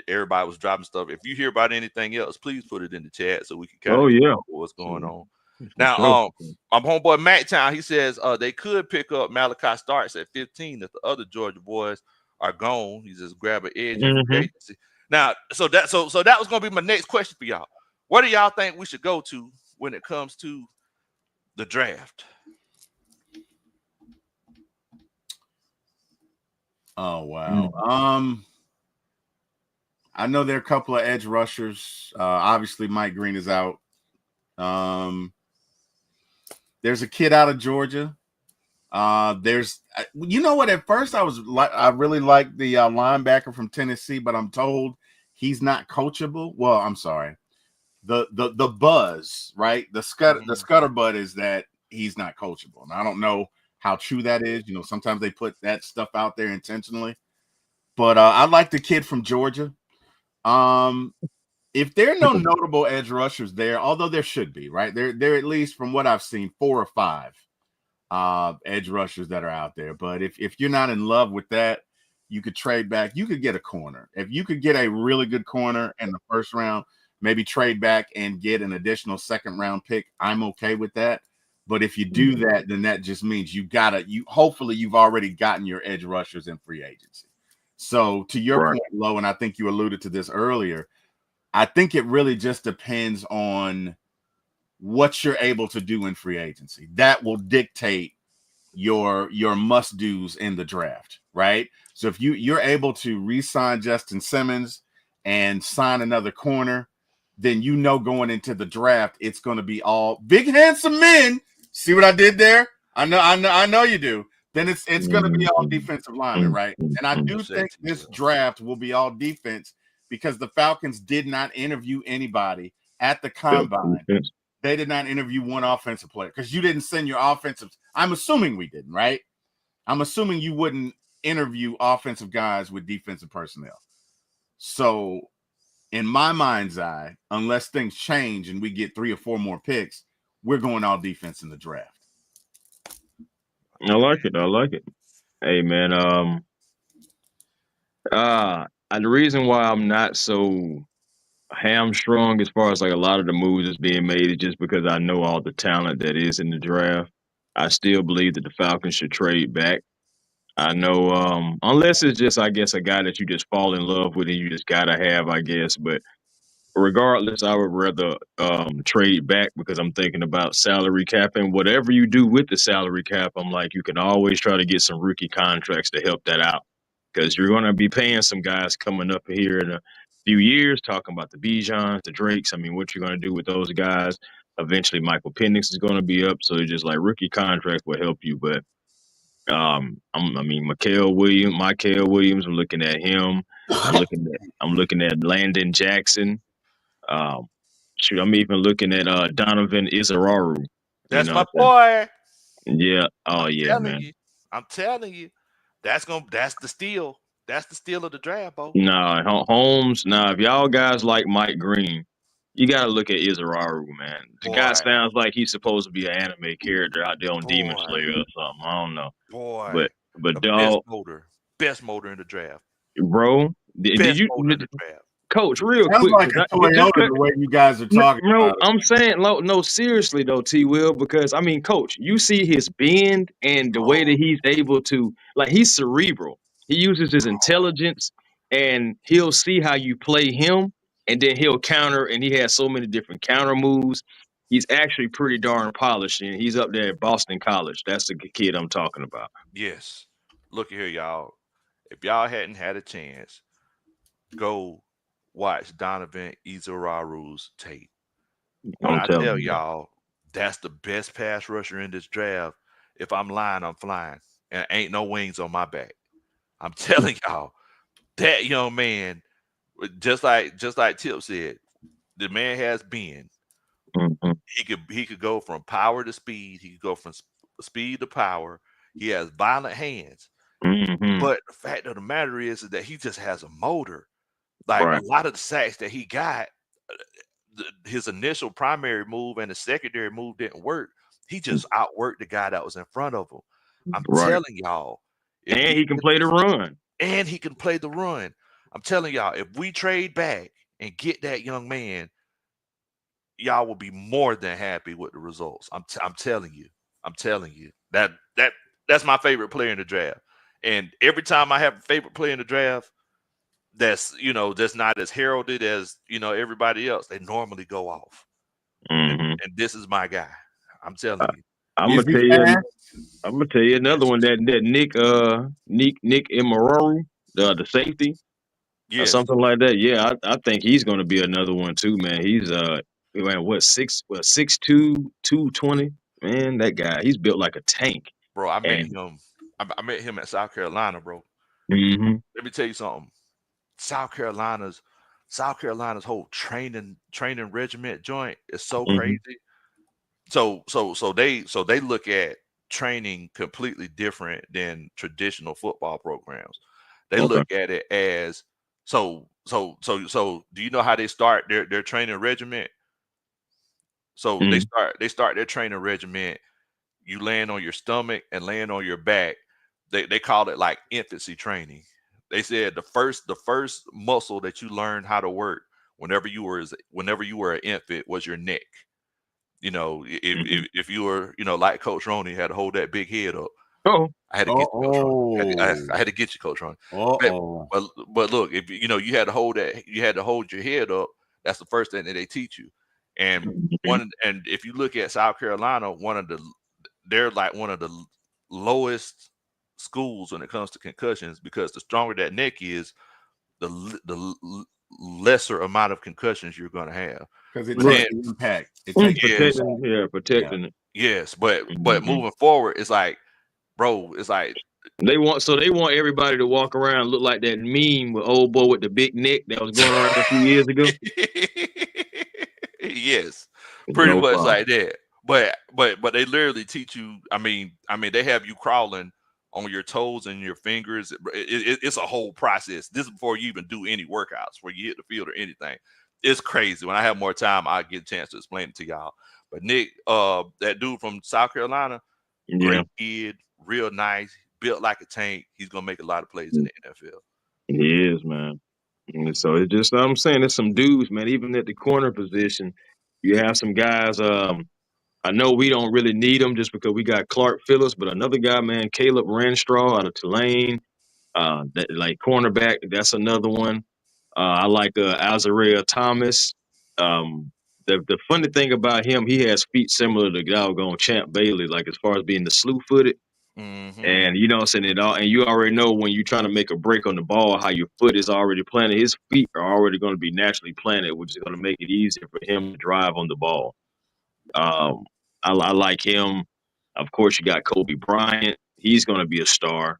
everybody was dropping stuff. If you hear about anything else, please put it in the chat so we can kind Oh of keep yeah, up with what's going on. for Now, sure. my homeboy Macktown, he says they could pick up Malachi Starks at 15 if the other Georgia boys are gone. He just grab an edge in free Mm-hmm. agency. Now, so that was gonna be my next question for y'all. What do y'all think we should go to when it comes to the draft? Oh wow. Mm. I know there are a couple of edge rushers. Obviously Mike Green is out. There's a kid out of Georgia. There's you know what, at first I really liked the linebacker from Tennessee, but I'm told he's not coachable. Well, I'm sorry. The buzz, right? The scutterbud is that he's not coachable. And I don't know how true that is. Sometimes they put that stuff out there intentionally. But I like the kid from Georgia. If there are no notable edge rushers there, although there should be, right? There at least from what I've seen, 4 or 5 edge rushers that are out there. But if you're not in love with that, you could trade back. You could get a corner. If you could get a really good corner in the first round, maybe trade back and get an additional second round pick, I'm okay with that. But if you do that, then that just means hopefully you've already gotten your edge rushers in free agency. So to your Right. point, Lo, and I think you alluded to this earlier, I think it really just depends on what you're able to do in free agency. That will dictate your must do's in the draft, right? So if you're able to re-sign Justin Simmons and sign another corner, then you know going into the draft it's going to be all big handsome men. See what I did there? I know you do. Then it's going to be all defensive linemen, right? And I do Say think it to this yourself. draft will be all defense because the Falcons did not interview anybody at the Yep. combine. Defense. They did not interview one offensive player because you didn't send your offensive. I'm assuming we didn't, right? I'm assuming you wouldn't interview offensive guys with defensive personnel. So, in my mind's eye, unless things change and we get 3 or 4 more picks, we're going all defense in the draft. I like it. I like it. Hey man, the reason why I'm not so hamstrung as far as like a lot of the moves that's being made is just because I know all the talent that is in the draft. I still believe that the Falcons should trade back. I know, unless it's just, I guess, a guy that you just fall in love with and you just gotta have, I guess. But regardless, I would rather trade back because I'm thinking about salary cap and whatever you do with the salary cap. I'm like, you can always try to get some rookie contracts to help that out because you're going to be paying some guys coming up here in a few years. Talking about the Bijans, the Drakes. I mean, what you're going to do with those guys? Eventually, Michael Penix is going to be up, so it's just like rookie contracts will help you, but. I mean, Michael Williams. I'm looking at him. I'm looking at Landon Jackson. Um, shoot, I'm even looking at Donovan Izararu. You That's know, my boy. yeah. Oh I'm yeah, telling man. you. I'm telling you. That's the steal. That's the steal of the draft, Bo. Nah, Holmes. Nah, if y'all guys like Mike Green, you gotta look at Izararu, man. The guy Boy, sounds like he's supposed to be an anime character out there on Demon boy, Slayer or something. I don't know, boy. but The best dog, motor. Best motor in the draft. bro, did Best you, motor in the draft. Coach, real Sounds quick, like 'cause a just Toyota the way you guys are talking no, about it. I'm saying no, seriously though, T-Will, because I mean, coach, you see his bend and the way Oh, that he's able to like he's cerebral. He uses his intelligence and he'll see how you play him and then he'll counter and he has so many different counter moves. He's actually pretty darn polished and he's up there at Boston College. That's the kid I'm talking about. yes. Look here, y'all. If y'all hadn't had a chance, go watch Donovan Izararu's tape. When I'm I telling tell you, man. y'all that's the best pass rusher in this draft, if I'm lying, I'm flying. And ain't no wings on my back. I'm telling y'all, that young man, just like Tip said, the man has been. Mhm, He could go from power to speed. He could go from speed to power. He has violent hands. mhm. But the fact of the matter is that he just has a motor. Like a Right. lot of the sacks that he got, his initial primary move and the secondary move didn't work. He just outworked the guy that was in front of him. I'm Right. telling y'all, if And we he can get play the this, run. and he can play the run. I'm telling y'all, if we trade back and get that young man, y'all will be more than happy with the results. I'm telling you. I'm telling you. That's my favorite player in the draft. And every time I have a favorite player in the draft, that's not as heralded as everybody else. They normally go off, and Mhm. and this is my guy. I'm telling you. I'm Is gonna he tell you. fast? I'm gonna tell you another Yes, one that Nick Imararu, the safety or yes, something like that. Yeah, I think he's gonna be another one too, man. He's man, what 6'2", 220. Man, that guy, he's built like a tank. bro. I met And him. I met him at South Carolina, bro. hmm Let me tell you something. South Carolina's South Carolina's whole training regiment joint is so hmm crazy. So they look at training completely different than traditional football programs. They okay. look at it as so. Do you know how they start their training regiment? So they hmm start their training regiment. You land on your stomach and land on your back. They call it like infancy training. They said the first muscle that you learned how to work whenever you were an infant was your neck. If hmm if, if you were like Coach Roney had to hold that big head up. Oh, I had to get you, Coach Ron. I had to get you, Coach Ron. But, oh. but look, if you had to hold that, you had to hold your head up. That's the first thing that they teach you. And mhm. and if you look at South Carolina, they're like one of the lowest schools when it comes to concussions, because the stronger that neck is, the lesser amount of concussions you're going to have. Because it But takes Right. then, the impact. It takes the yes, impact. Protecting, yeah, Yeah. protecting it. yes, but Mhm. moving forward, it's like, bro, it's like, They want everybody to walk around look like that meme with old boy with the big neck that was going around a few years ago. yes, pretty No much problem. like that. But they literally teach you. I mean, they have you crawling on your toes and your fingers. It's a whole process. This is before you even do any workouts, where you hit the field or anything. It's crazy. When I have more time, I get a chance to explain it to y'all. But Nick, that dude from South Carolina, Yeah, great kid, real nice, built like a tank. He's gonna make a lot of plays in the NFL. it is, man. And so it's just I'm saying there's some dudes, man. Even at the corner position, you have some guys. I know we don't really need them just because we got Clark Phillips, but another guy, man, Caleb Ranstraw out of Tulane, that like cornerback. That's another one. I like Azariah Thomas. The funny thing about him, he has feet similar to doggone Champ Bailey, like as far as being the slew footed. Hmm. And you know what I'm saying? It all, and you already know when you're trying to make a break on the ball, how your foot is already planted. His feet are already going to be naturally planted, which is going to make it easier for him to drive on the ball. Um, I like him. Of course, you got Kobe Bryant. He's going to be a star.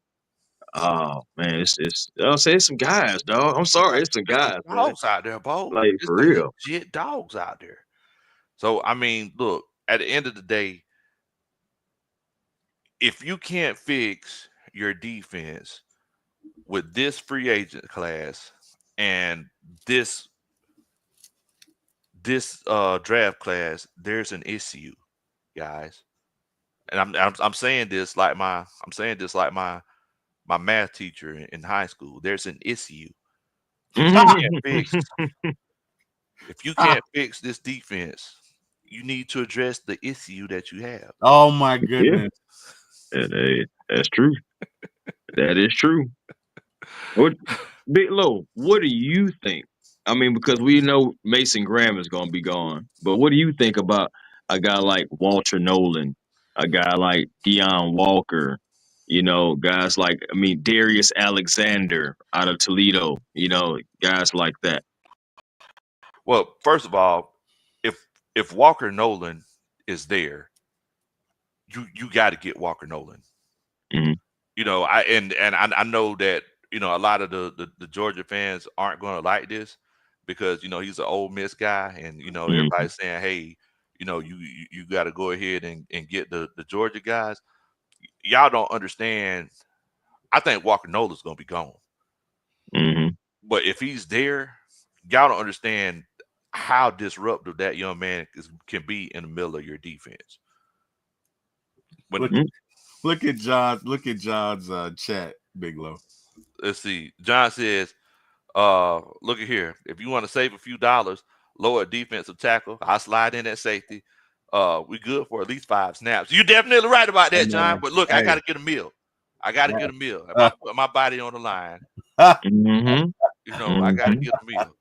Oh man, it's I'll say it's some guys, dog. I'm sorry, it's some There's some guys, man. dogs out there, Bo. Like There's for some real. legit dogs out there. So I mean, look, at the end of the day, if you can't fix your defense with this free agent class and this draft class, there's an issue, guys. And I'm saying this like my math teacher in high school. There's an issue. If you can't fix if you Ah, can't fix this defense, you need to address the issue that you have. oh my Yeah, goodness. that's true. That is true. What Big Low, what do you think? I mean, because we know Mason Graham is going to be gone, but what do you think about a guy like Walter Nolan, a guy like Deion Walker, guys like, I mean, Darius Alexander out of Toledo, guys like that. Well, first of all, if Walker Nolan is there, you got to get Walker Nolan. Hmm. I know that a lot of the Georgia fans aren't going to like this, because he's an Ole Miss guy, and Hmm. everybody's saying, hey, you got to go ahead and get the Georgia guys. Y'all don't understand. I think Walker Nolan's going to be gone, Hmm. but if he's there, y'all don't understand how disruptive that young man can be in the middle of your defense. When Look look at John's chat, Bigelow. Let's see, John says, look at here. If you want to save a few dollars, lower defensive tackle. I slide in at safety. We good for at least 5 snaps. You're definitely right about Hey that, John. man. But look, I Hey. gotta get a meal. I gotta get a meal. If I Uh, put my body on the line, Hmm. I gotta Hmm. get a meal.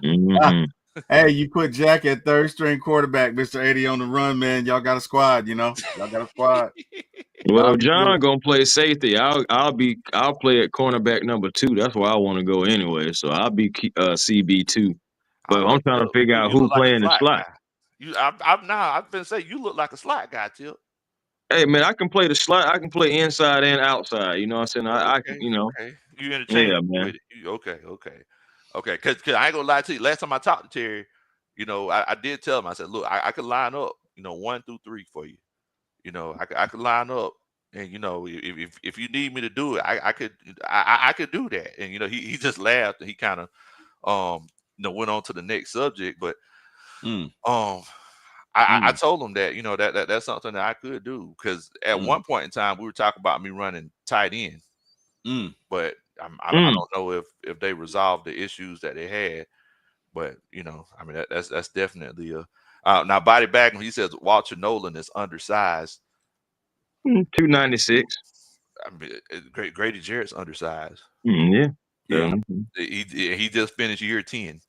Hmm. hey, you put Jack at third string quarterback, Mr. 80 on the run, man. Y'all got a squad, Y'all got a squad. Well, Y'all if be good. John gonna play safety, I'll play at cornerback number 2. That's where I want to go anyway. So I'll be CB2. I But don't know, I'm trying to Tip. figure You, out you who look like a playing the slot slot. guy. I've been saying you look like a slot guy, Tip. Hey man, I can play the slot. I can play inside and outside. You know what I'm saying? I can, Okay, okay. You yeah, interchangeable man. with it. Okay. Cause I ain't gonna lie to you. Last time I talked to Terry, I did tell him. I said, look, I could line up, 1 through 3 for you. I could line up, and if you need me to do it, I could do that. And he just laughed, and he kind of went on to the next subject. But Mm, um I mm, told him that that's something that I could do, because at mm, one point in time we were talking about me running tight end, mm. but I Mm. don't know if they resolved the issues that they had. But I mean, that's definitely a now Body Bagman. He says Walter Nolan is undersized. 296. I mean, Grady Jarrett's undersized. Yeah. Yeah. He just finished year 10.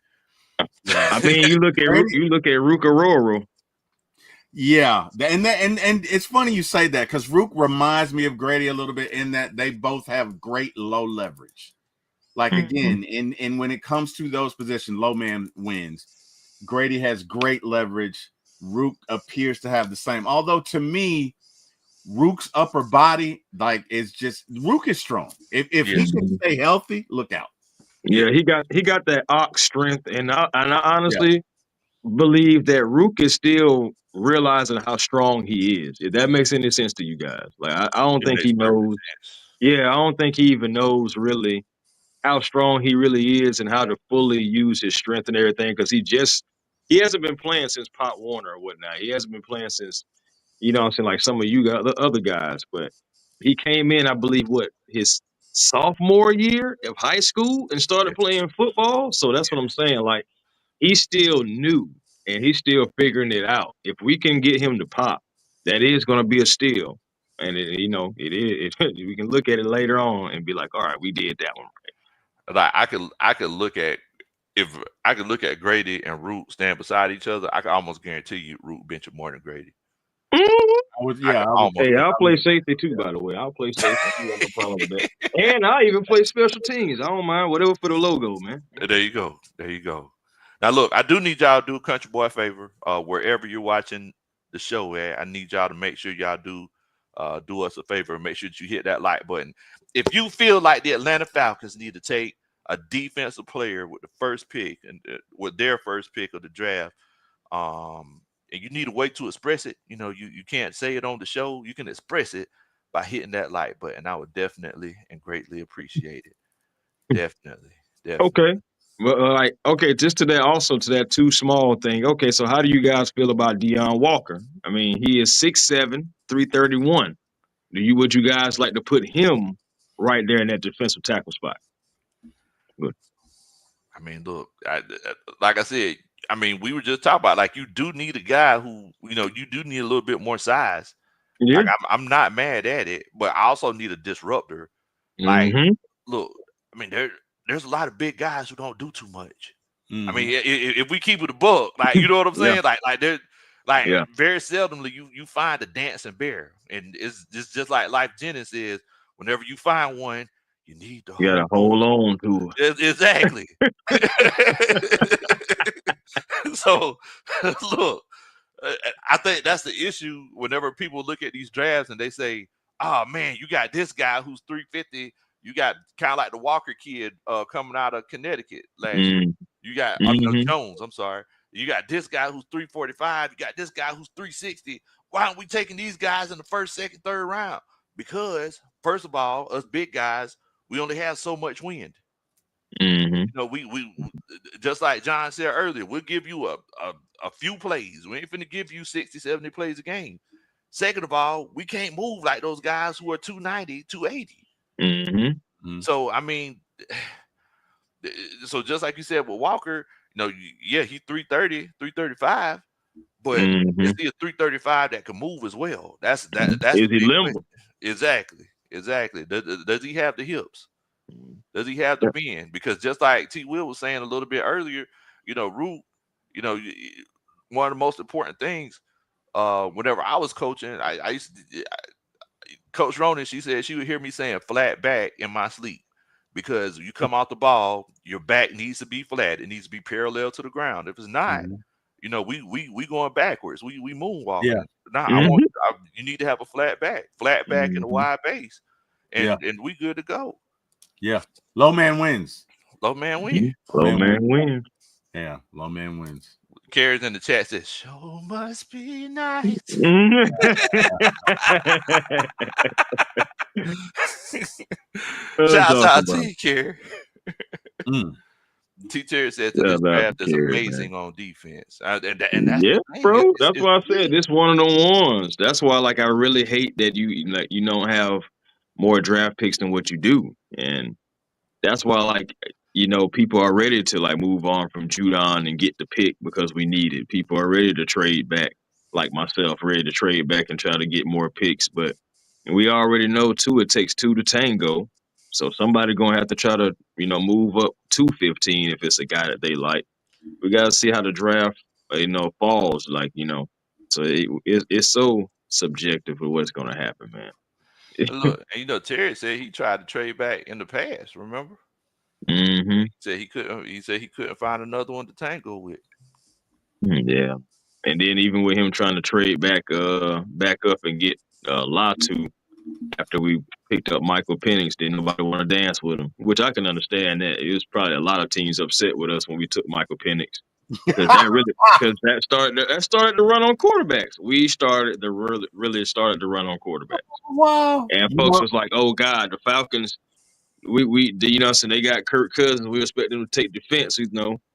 Yeah. I mean, Brady- you look at Ruka Roro. Yeah, and it's funny you say that because Rook reminds me of Grady a little bit in that they both have great low leverage. Like Mhm. again, in when it comes to those positions, low man wins. Grady has great leverage. Rook appears to have the same. Although to me, Rook's upper body like is just Rook is strong. If he Yes, can Mhm. stay healthy, look out. yeah, Yeah, he got that ox strength, and I Yeah, honestly believe that Rook is still realizing how strong he is. If that makes any sense to you guys, like I don't it think makes he perfect knows. sense. Yeah, I don't think he even knows really how strong he really is and how to fully use his strength and everything because he hasn't been playing since Pop Warner or whatnot. He hasn't been playing since what I'm saying, like some of you got the other guys, but he came in, I believe, what his sophomore year of high school and started Yes, playing football. So that's what I'm saying. Like he's still new and he's still figuring it out. If we can get him to pop, that is going to be a steal. And it is. We can look at it later on and be like, all right, we did that one. like I could look at if I could look at Grady and Root stand beside each other. I could almost guarantee you Root bench more than Grady. Mhm. I was. I Yeah, could I would. almost Hey, guarantee. I'll I play would safety too, yeah. by the way. I'll play safety. I ain't got no problem with that. And I'll even play special teams. I don't mind whatever for the logo, man. There you go. There you go. Now look, I do need y'all to do a country boy a favor. Wherever you're watching the show at, I need y'all to make sure y'all do us a favor and make sure that you hit that like button. If you feel like the Atlanta Falcons need to take a defensive player with the first pick and with their first pick of the draft, and you need a way to express it, you can't say it on the show. You can express it by hitting that like button. I would definitely and greatly appreciate it. Definitely, definitely. Okay. Well, okay, just to that, also to that too small thing. Okay, so how do you guys feel about Deion Walker? I mean, he is 6'7", 331. Would you guys like to put him right there in that defensive tackle spot? Good. I mean, look, like I said, I mean, we were just talking about like you do need a guy who, you do need a little bit more size. Yeah. Like I'm not mad at it, but I also need a disruptor. Like, Mm-hmm. look, I mean, there's a lot of big guys who don't do too much. I Mm-hmm. mean, if we keep it a buck, like you know what I'm Yeah. saying, like there's like Yeah. very seldomly you find a dancing bear, and it's just like Life Jennings is. Whenever you find one, you need to You hold gotta on. hold on to Exactly. So, look, I think that's the issue whenever people look at these drafts and they say, "Oh man, you got this guy who's 350. You got kind of like the Walker kid coming out of Connecticut last year. it. You got no Mm-hmm. Jones. I'm sorry. You got this guy who's 345. You got this guy who's 360. Why aren't we taking these guys in the first, second, third round? Because first of all, us big guys, we only have so much wind. Mm-hmm. We just like John said earlier, we'll give you a few plays. We ain't finna give you 60, 70 plays a game. Second of all, we can't move like those guys who are 290, 280. Mm-hmm. Mm-hmm. So I mean, so just like you said with Walker, yeah, he's 330, 335, but Mm-hmm. is he a 335 that can move as well? That's Is the he big question. limber? Exactly. Exactly. Does he have the hips? Mm. Does he have the bend? Because just like T-Will was saying a little bit earlier, Root, you know, y- y- one of the most important things, whenever I was coaching, I used to, Coach Ronan, she said she would hear me saying flat back in my sleep because you come out the ball, your back needs to be flat. It needs to be parallel to the ground. If it's not, Mm-hmm. we going backwards. We Yeah. moonwalking. Now Mhm. you need to have a flat back and a Mhm. wide base, Yeah. and we good to go. Yeah. Low man wins. Low man win. Mhm. Low Low man man wins. win. Yeah. Low man wins. Carries in the chat says, "Show must be nice." Mhm. Shouts Talk out to about you, Carrie. Mm. T. Terry says that yeah, this about draft is Gary, man. amazing on defense, and that's Yeah, the thing. bro. That's It's why I said good. this one of the ones. That's why, like, I really hate that you don't have more draft picks than what you do, and that's why, like, people are ready to like move on from Judon and get the pick because we need it. People are ready to trade back, like myself, ready to trade back and try to get more picks, but And we already know too, it takes two to tango. So somebody gonna have to try to, move up to 15 if it's a guy that they like. We gotta see how the draft, falls. So it's so subjective with what's gonna happen, man. And look, and Terry said he tried to trade back in the past. Remember? hmm He said he couldn't. He said he couldn't find another one to tango with. Yeah. And then even with him trying to trade back up and get Latu after we picked up Michael Penix, didn't nobody want to dance with him, which I can understand that. It was probably a lot of teams upset with us when we took Michael Penix because that started to run on quarterbacks. We started to really started to run on quarterbacks, Wow. and folks was like, "Oh God, the Falcons." So they got Kirk Cousins. We expect them to take defense,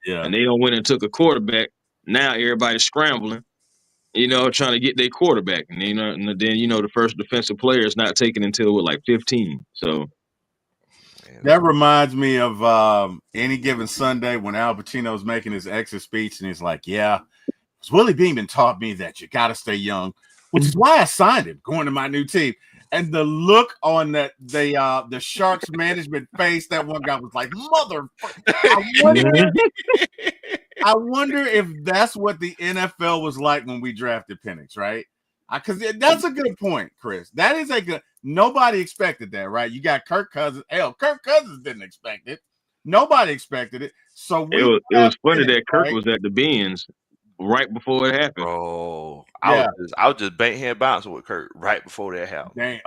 Yeah. and they don't went and took a quarterback. Now everybody's scrambling, trying to get their quarterback, and and then the first defensive player is not taken until like 15. So that reminds me of Any Given Sunday when Al Pacino's making his exit speech, and he's like, "Yeah, Willie Beeman taught me that you got to stay young, which is why I signed him going to my new team." And the look on the Sharks management face, that one guy was like, "Motherfucker!" I wonder if that's what the NFL was like when we drafted Penix, right? Because that's a good point, Chris. That is a good. Nobody expected that, right? You got Kirk Cousins. Hell, Kirk Cousins didn't expect it. Nobody expected it. So it was funny Penix, that Kirk right? was at the Benz right before it happened. Bro, Yeah. I was just bang head bouncing with Kurt right before that happened. Damn.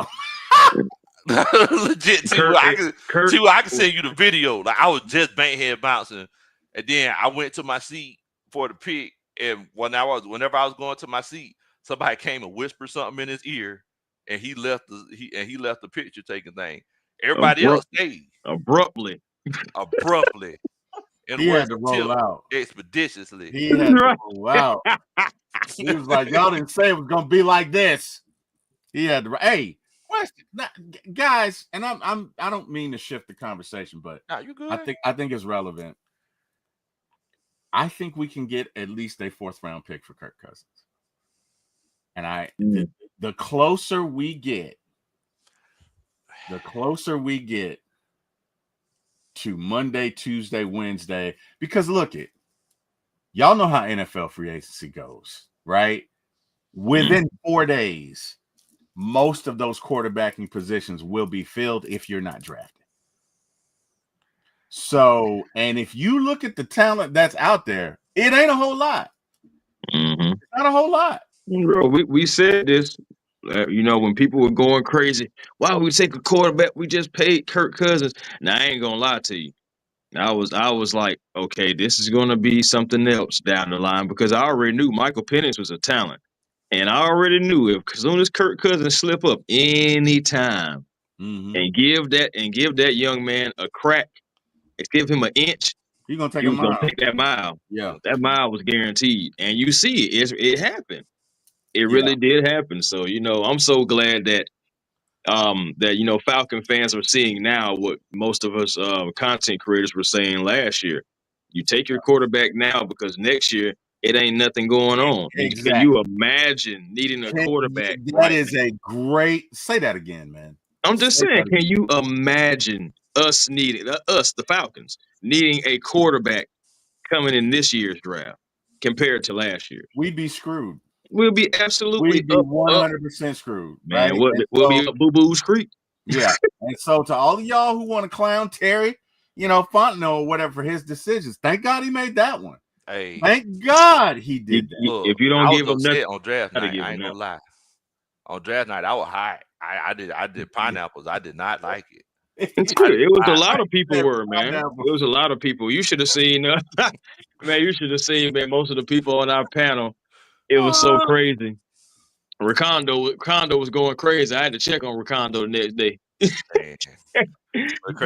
Legit, T-Wil, I can send you the video. Like I was just bang head bouncing, and then I went to my seat for the pick. And whenever I was going to my seat, somebody came and whispered something in his ear, and he left the picture taking thing. Everybody else stayed abruptly. He had to roll out expeditiously. He had to roll out. He was like, "Y'all didn't say it was gonna be like this." He had to. Hey, question, guys, and I don't mean to shift the conversation, but you good? I think it's relevant. I think we can get at least a 4th round pick for Kirk Cousins, and the closer we get to Monday, Tuesday, Wednesday, because look y'all know how NFL free agency goes, right? Within 4 days, most of those quarterbacking positions will be filled if you're not drafted. So, and if you look at the talent that's out there, it ain't a whole lot. Mm-hmm. It's not a whole lot. Bro, we said this, when people were going crazy. Why would we take a quarterback? We just paid Kirk Cousins. Now, I ain't gonna lie to you. I was like, okay, this is gonna be something else down the line because I already knew Michael Penix was a talent. And I already knew if as soon as Kirk Cousins slip up anytime and give that young man a crack, and give him an inch, he's gonna take he was gonna take that mile. Yeah, that mile was guaranteed, and you see it happened. It really did happen. So I'm so glad that Falcon fans are seeing now what most of us content creators were saying last year. You take your quarterback now because next year it ain't nothing going on. Exactly. Can you imagine needing a quarterback? That is a great. Say that again, man. I'm just saying. Can you imagine us the Falcons, needing a quarterback coming in this year's draft compared to last year? We'd be screwed. We'll be absolutely 100% screwed, man. Right? We'll be up Boo Boo's Creek. Yeah. And so to all of y'all who want to clown Terry, Fontenot or whatever for his decisions, thank God he made that one. Hey, thank God he did that. Look, if you don't give him nothing on draft night, I ain't gonna lie. On draft night, I was high. I did pineapples. I did not like it. It's good. It was a lot of people were, man. It was a lot of people. You should have seen, man. You should have seen, man. Most of the people on our panel. It was so crazy. Ricondo was going crazy. I had to check on Ricondo the next day. You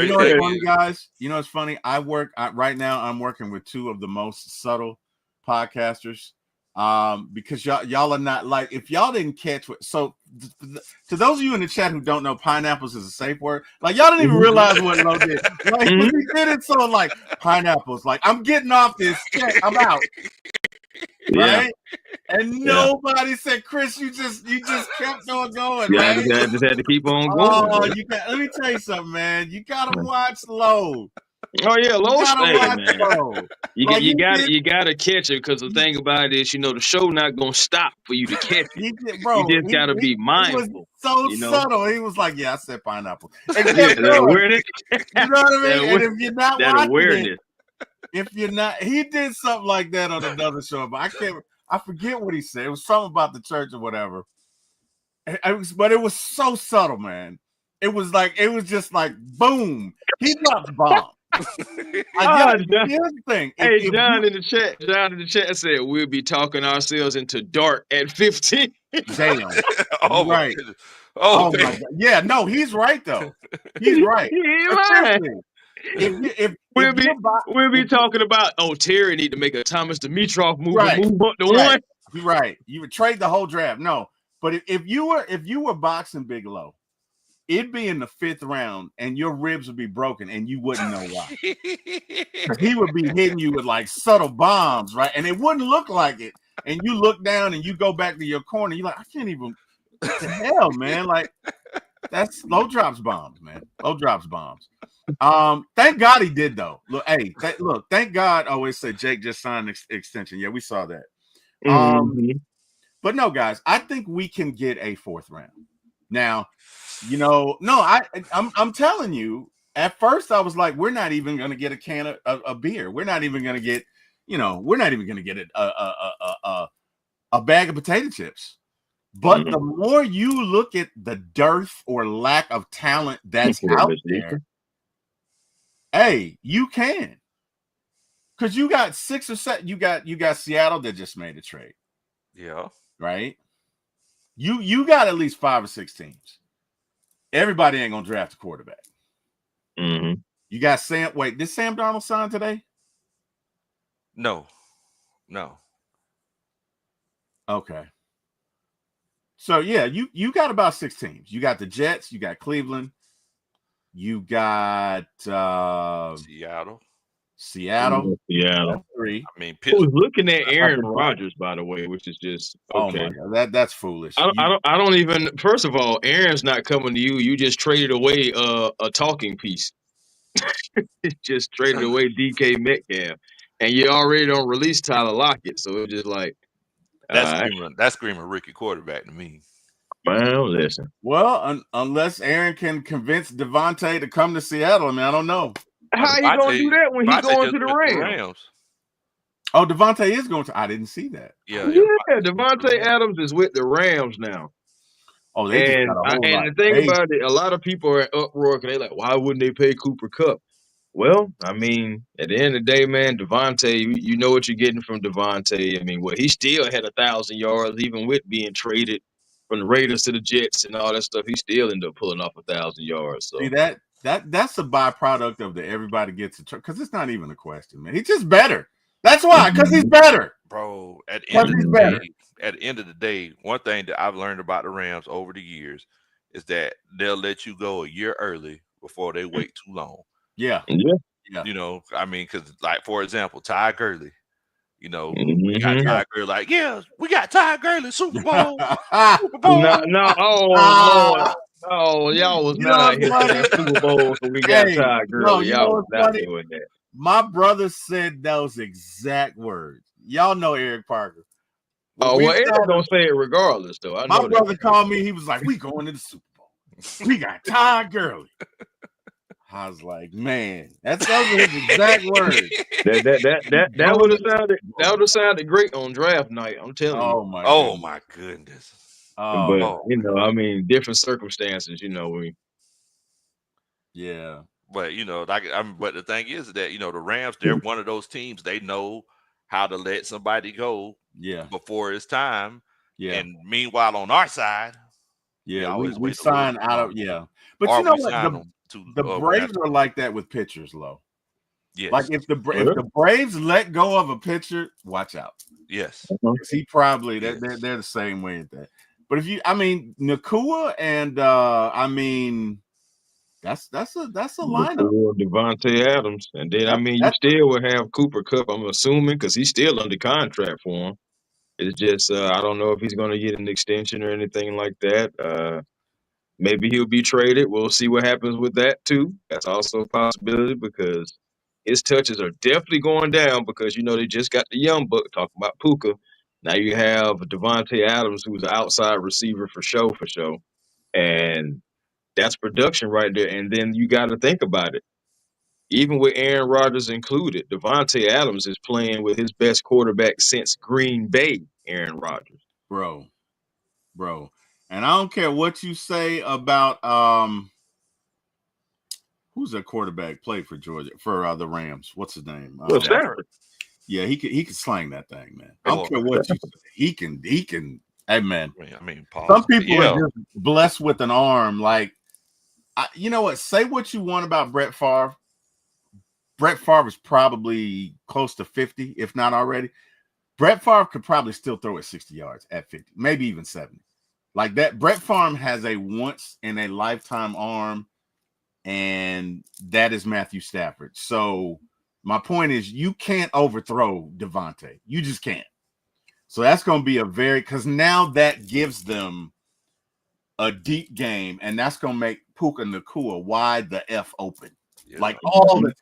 know what's funny, guys? You know what's funny? Right now. I'm working with 2 of the most subtle podcasters. Because y'all are not like, if y'all didn't catch what, so to those of you in the chat who don't know, pineapples is a safe word. Like y'all didn't even realize what Lo did. Like he did it so like pineapples. Like I'm getting off this check. I'm out. Yeah. right? And Yeah. nobody said, Chris, you just kept on going, Yeah, right? I just had to keep on going, Oh, man. let me tell you something, man. You gotta watch Low. Oh yeah, You Lowe's, gotta hey watch man. Low. You Like got he did, you gotta catch it because the thing about it is, the show not gonna stop for you to catch it. he did, You bro. just gotta be He was mindful, so you know. subtle. He was like, "Yeah, I said pineapple," and Yeah, kept that going. awareness, You know what I that mean? And awa- if you're not that watching it, awareness. he did something like that on another show, but I forget what he said. It was something about the church or whatever. But it was so subtle, man. It was just like boom. He dropped bomb. Yeah, Ah, John, here's the thing. hey, If you John in the chat said we'll be talking ourselves into dark at 15. damn, Oh you're my right. goodness. Oh Oh my man. god. Yeah, no, he's right though. He's He right. ain't But lying. seriously, if We'll be you're we'll be if you talking about Terry need to make a Thomas Dimitrov move and right, move up to right, one. you're right. You would trade the whole draft. No, but if you were boxing Bigelow, it'd be in the 5th round and your ribs would be broken and you wouldn't know why. He would be hitting you with like subtle bombs, right? And it wouldn't look like it. And you look down and you go back to your corner. You're like, I can't even. What the hell, man? Like that's Low drops bombs, man. Low drops bombs. Thank God he did though. Look, hey, thank God. Oh, it said Jake just signed an extension. Yeah, we saw that. Mm-hmm. But no, guys, I think we can get a 4th round. Now, no, I'm telling you. At first, I was like, we're not even going to get a can of beer. We're not even going to get, we're not even going to get a bag of potato chips. But the more you look at the dearth or lack of talent that's out there, hey, you can. Because you got 6 or 7, you got Seattle that just made a trade. Yeah. Right? You got at least 5 or 6 teams. Everybody ain't gonna draft a quarterback. Mm-hmm. You got Sam. Wait, did Sam Darnold sign today? No. Okay. So yeah, you got about 6 teams. You got the Jets, you got Cleveland, you got Seattle. Seattle. Yeah. That's 3. I mean, I was Pittsburgh. looking at Aaron Rodgers, by the way, which is just Oh my okay. god, that's foolish. I don't even. First of all, Aaron's not coming to you. You just traded away a talking piece. Just traded away DK Metcalf, and you already don't release Tyler Lockett. So it's just like, That's screaming rookie quarterback to me. well, listen. Well, unless Aaron can convince Devontae to come to Seattle, I mean, I don't know. How you gonna do that when he going just to the went to Rams? Oh, Devontae is going to. I didn't see that. Yeah. Devontae Adams is with the Rams now. Oh, they just got a whole lot. And the thing about it, a lot of people are in uproar because they like, why wouldn't they pay Cooper Kupp? Well, I mean, at the end of the day, man, Devontae, you know what you're getting from Devontae. I mean, he still had 1,000 yards, even with being traded from the Raiders to the Jets and all that stuff. He still ended up pulling off 1,000 yards. So see that's a byproduct of the everybody gets a because it's not even a question, man. He's just better. That's why, because he's better, bro. At the end of the day, one thing that I've learned about the Rams over the years is that they'll let you go a year early before they wait too long. Yeah. I mean, because like for example, Ty Gurley. We got Mm-hmm. Ty Gurley. Like, yeah, we got Ty Gurley, Super Bowl. No, Lord. Oh, y'all was not out here funny? saying Super Bowl, so we got Ty Gurley. No, you know y'all was what's not funny? doing that. My brother said those exact words. Y'all know Eric Parker. Eric gonna say it regardless, though. I know my brother called me. He was like, "We going to the Super Bowl. We got Ty Gurley." I was like, "Man, those are his exact words." That would have sounded great on draft night. I'm telling you. Oh my goodness. But I mean, different circumstances. Yeah. But but the thing is that the Rams, they're one of those teams. They know how to let somebody go. Yeah. Before it's time. Yeah. And meanwhile, on our side, we sign out of But or you know we what? The Braves are like that with pitchers, Low. Yes. Like if the Braves let go of a pitcher, watch out. Yes. He probably they're the same way at that. But if Nakua and that's a lineup. Devontae Adams, and then you still will have Cooper Kupp. I'm assuming because he's still under contract for him. It's just I don't know if he's going to get an extension or anything like that. Maybe he'll be traded. We'll see what happens with that too. That's also a possibility because his touches are definitely going down because they just got the young buck talking about Puka. Now you have Devontae Adams, who's an outside receiver for show, and that's production right there. And then you got to think about it. Even with Aaron Rodgers included, Devontae Adams is playing with his best quarterback since Green Bay, Aaron Rodgers. bro. And I don't care what you say about who's that quarterback played for Georgia for the Rams. What's his name? Well, Stafford. Yeah, he could slang that thing, man. I don't care what you say. He can. Hey, man. I mean, Paul, some people are just blessed with an arm. Like, you know what? Say what you want about Brett Favre. Brett Favre is probably close to 50, if not already. Brett Favre could probably still throw it 60 yards at 50, maybe even 70. Like that, Brett Favre has a once in a lifetime arm, and that is Matthew Stafford. So my point is, you can't overthrow Devontae. You just can't. So that's going to be because now that gives them a deep game, and that's going to make Puka Nacua wide the F open. Yeah. Like all the time.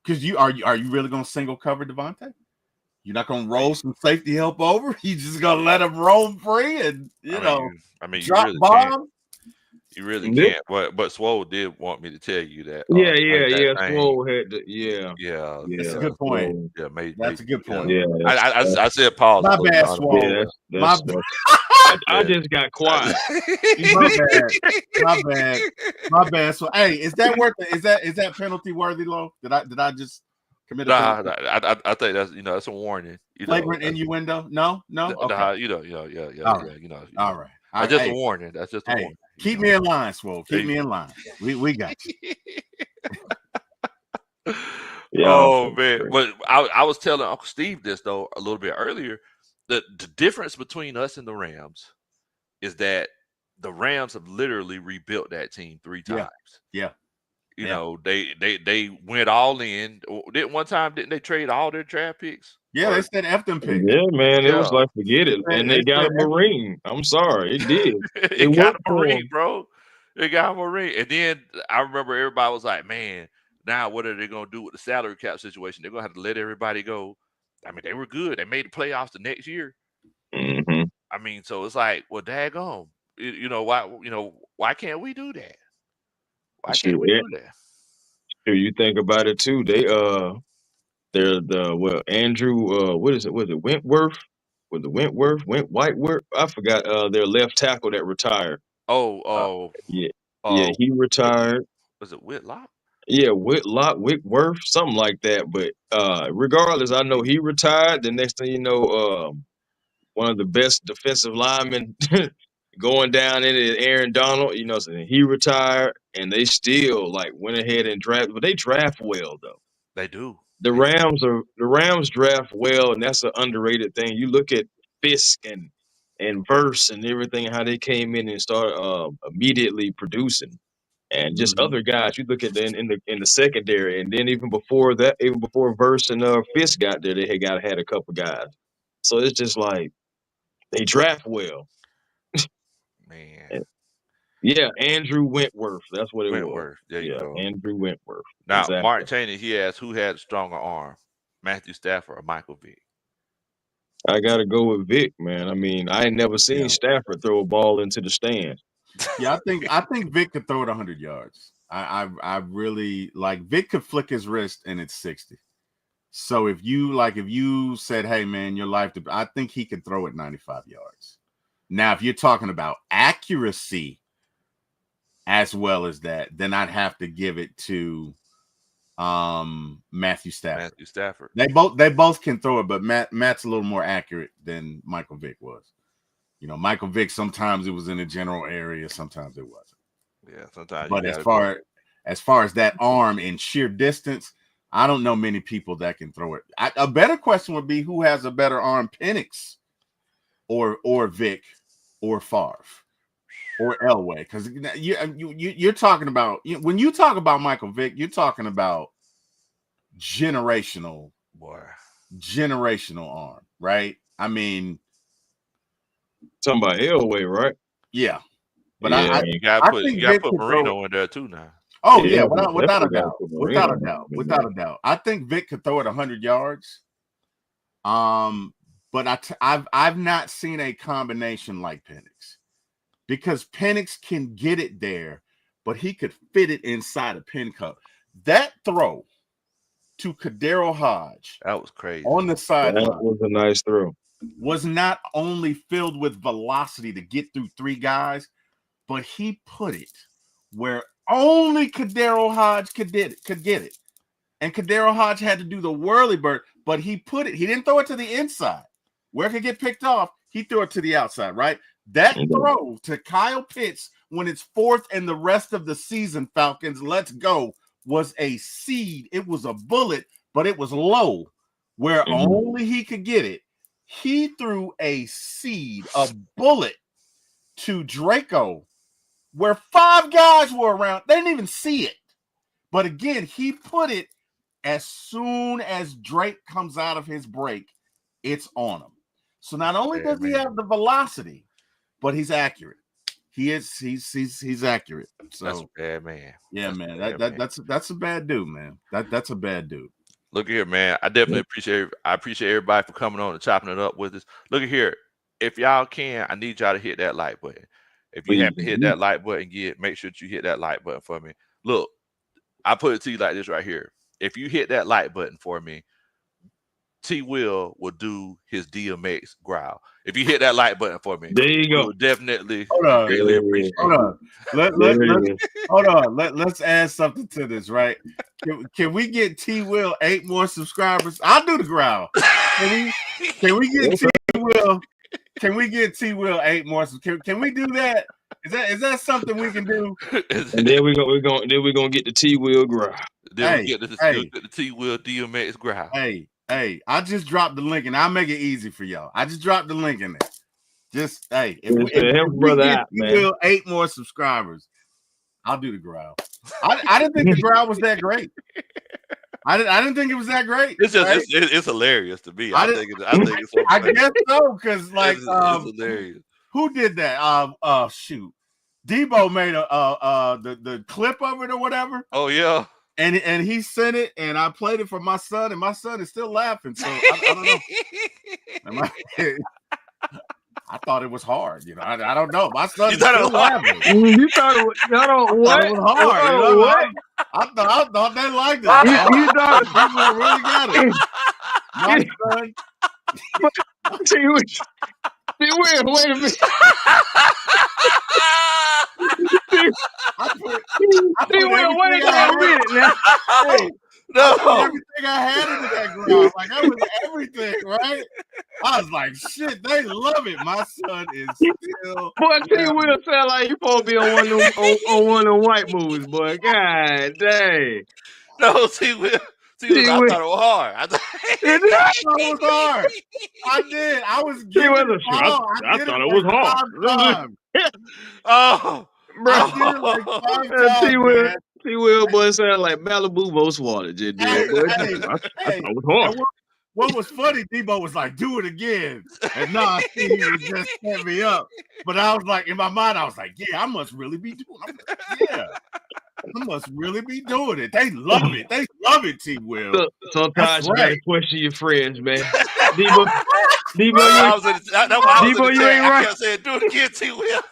Because are you really going to single cover Devontae? You're not going to roll some safety help over? You just going to let him roam free and, drop you really bomb? You really can't. But Swole did want me to tell you that. Swole had to, yeah. That's a good point. Yeah, that's a good point. Yeah, I said pause. My bad, Swole. I just got quiet. My bad. So, hey, is that penalty worthy, Lo? Did I just commit a penalty? I think that's a warning. Flagrant innuendo? No. Okay. Yeah. All right. That's just a warning. That's just a warning. Keep me in line, Swole. Keep me in line. We got you. Oh man! But I was telling Uncle Steve this though a little bit earlier. The difference between us and the Rams is that the Rams have literally rebuilt that team 3 times. Yeah. You know, they went all in. Didn't they trade all their draft picks? Yeah, they said F them picks. Yeah, man. It was like, forget it. And they got a Marine. I'm sorry. It did. It got a Marine, bro. They got a Marine. And then I remember everybody was like, man, now what are they going to do with the salary cap situation? They're going to have to let everybody go. I mean, they were good. They made the playoffs the next year. Mm-hmm. I mean, so it's like, well, daggone. Why can't we do that? Why can't we do that? Sure, you think about it too. They're Andrew. What is it? Was it Wentworth? Was it Wentworth? Whiteworth? I forgot. Their left tackle that retired. Yeah, he retired. Was it Whitlock? Yeah, Whitworth, something like that. But regardless, I know he retired. The next thing you know, one of the best defensive linemen going down in it, Aaron Donald. So he retired, and they still went ahead and drafted. But they draft well though. They do. The Rams draft well, and that's an underrated thing. You look at Fisk and Verse and everything, how they came in and started immediately producing, and just other guys. You look at in the secondary, and then even before that, even before Verse and Fisk got there, they had a couple guys. So it's just like they draft well. Man. Yeah, Andrew Wentworth. That's what it was. There you go. Andrew Wentworth. Now, exactly. Martin Cheney, he asked who had a stronger arm, Matthew Stafford or Michael Vick? I got to go with Vick, man. I mean, I ain't never seen Stafford throw a ball into the stand. Yeah, I think Vick could throw it 100 yards. I really like Vick could flick his wrist and it's 60. So if you said, hey man, your life, I think he could throw it 95 yards. Now, if you're talking about accuracy as well as that, then I'd have to give it to Matthew Stafford. They both can throw it, but Matt's a little more accurate than Michael Vick was. Michael Vick, sometimes it was in a general area, sometimes it wasn't. Yeah, sometimes. But as far as that arm in sheer distance, I don't know many people that can throw it. A better question would be who has a better arm, Penix or Vick or Favre or Elway, because you're talking about when you talk about Michael Vick, you're talking about generational arm, right? I mean, Talking about Elway, right? yeah. But Yeah, You I you think gotta Vic put could throw. Marino in there too now. Oh yeah, yeah, we without a definitely got to doubt, put Marino in there. without a doubt. I think Vic could throw it 100 yards. But I've not seen a combination like Penix, because Penix can get it there, but he could fit it inside a pin cup. That throw to Kadero Hodge That was crazy. on the That sideline was a nice throw. was not only filled with velocity to get through three guys, but he put it where only Kadero Hodge could get it. And Kadero Hodge had to do the whirly bird, but he put it, he didn't throw it to the inside where it could get picked off. He threw it to the outside, right? That throw to Kyle Pitts when it's fourth and the rest of the season, Falcons, let's go, was a seed. It was a bullet, but it was low where only he could get it. He threw a seed, a bullet to Draco where five guys were around. They didn't even see it. But again, he put it as soon as Drake comes out of his break, it's on him. So not only does he have the velocity, but he's accurate. He's accurate. So that's a bad man. Yeah, man. That's a bad dude, man. That's a bad dude. Look here, man. I definitely appreciate everybody for coming on and chopping it up with us. Look at here. If y'all can, I need y'all to hit that like button. If you haven't hit that like button yet, make sure that you hit that like button for me. Look, I put it to you like this right here. If you hit that like button for me, T-Will will do his DMX growl. If you hit that like button for me, there you go. we'll definitely greatly appreciate it. Let's add something to this, right? Can we get T-Will 8 more subscribers? I'll do the growl. Can we get T-Will? Can we get T-Will 8 more? Can we do that? Is that something we can do? And then we're gonna get the T-Will growl. Then we get the T-Will DMX growl. Hey, I just dropped the link and I'll make it easy for y'all. I just dropped the link in there. If we get T-Will 8 more subscribers, I'll do the growl. I didn't think the growl was that great. I didn't think it was that great. It's just it's hilarious to me. I think it's so I guess so, because like it's hilarious. Who did that? Shoot. Debo made the clip of it or whatever. Oh yeah. And he sent it, and I played it for my son, and my son is still laughing. So I don't know. I thought it was hard, I don't know. My son is still laughing. You thought it was, what? It was hard. What? I thought they liked it. You thought people really got it. My son. Wait a minute. Wait a minute now. Everything I had into that ground, like that was everything, right? I was like, shit, they love it. My son is still. Boy, T-Will sound like you supposed to be on one of them white movies, boy. God dang. No, T-Will. I thought it was hard. I thought it was hard. I did. I was giving it all. I thought it was hard. Oh, bro. T-Will, boy, sound like Malibu most water. Just did. I thought it was hard. What was funny, Debo was like, do it again. And nah, he was just set me up. But I was like, in my mind, I was like, yeah, I must really be doing it. I must really be doing it. They love it. They love it, T-Will. Sometimes you gotta question your friends, man. Debo, you ain't right. I kept saying, do it again, T-Will.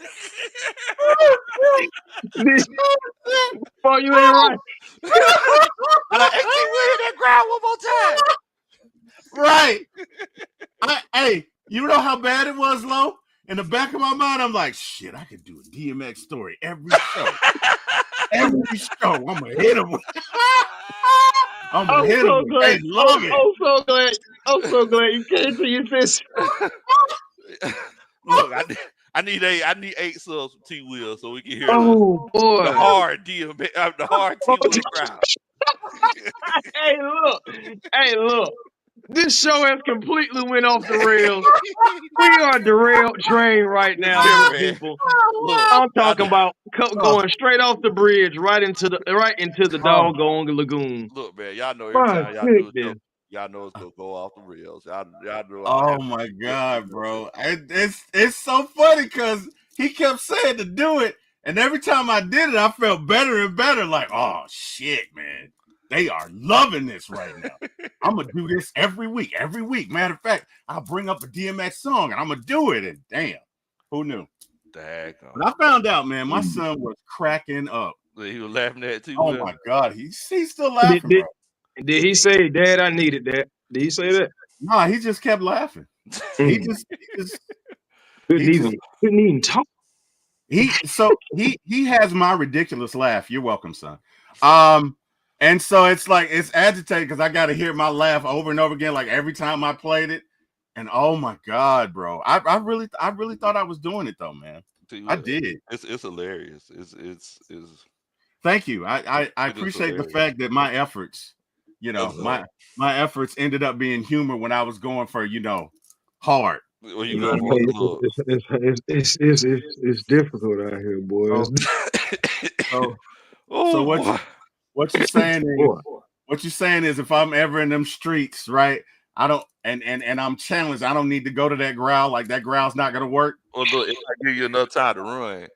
Boy, you ain't right. I'm like, hey, T-Will, hit that ground one more Right. time. Hey, you know how bad it was, Lo? In the back of my mind, I'm like, shit, I could do a DMX story every show. Every show, I'm gonna hit him. I'm gonna hit him. They love it. I'm so glad you came to your fist. Look, I need 8 subs from T-Will so we can hear boy. the hard DMX, the hard T-Will crowd. Hey, look. This show has completely went off the rails. We are derailed train right now, people. Look, I'm talking about going straight off the bridge right into the doggone lagoon. Look, man, y'all know every time y'all know it's gonna go off the rails. Y'all know Oh my God, bro. It's so funny because he kept saying to do it. And every time I did it, I felt better and better. Like, oh shit, man. They are loving this right now. I'm gonna do this every week. Every week. Matter of fact, I'll bring up a DMX song and I'm gonna do it. And damn, who knew? But I found out, man, my son was cracking up. He was laughing at T. Oh my God, he's still laughing, bro. Did he say, "Dad, I needed that"? Did he say that? No, he just kept laughing. He just couldn't even talk. He has my ridiculous laugh. You're welcome, son. And so it's like it's agitated because I got to hear my laugh over and over again, like every time I played it. And oh my God, bro, I really thought I was doing it though, man. I did. It's hilarious. It's Thank you. I appreciate the fact that my efforts, my efforts ended up being humor when I was going for hard. Well, you go for it's difficult out here, boys. So what you're saying is if I'm ever in them streets, right? I don't and I'm challenged. I don't need to go to that growl. Like that growl's not gonna work. Well, look, it might give you enough time to run.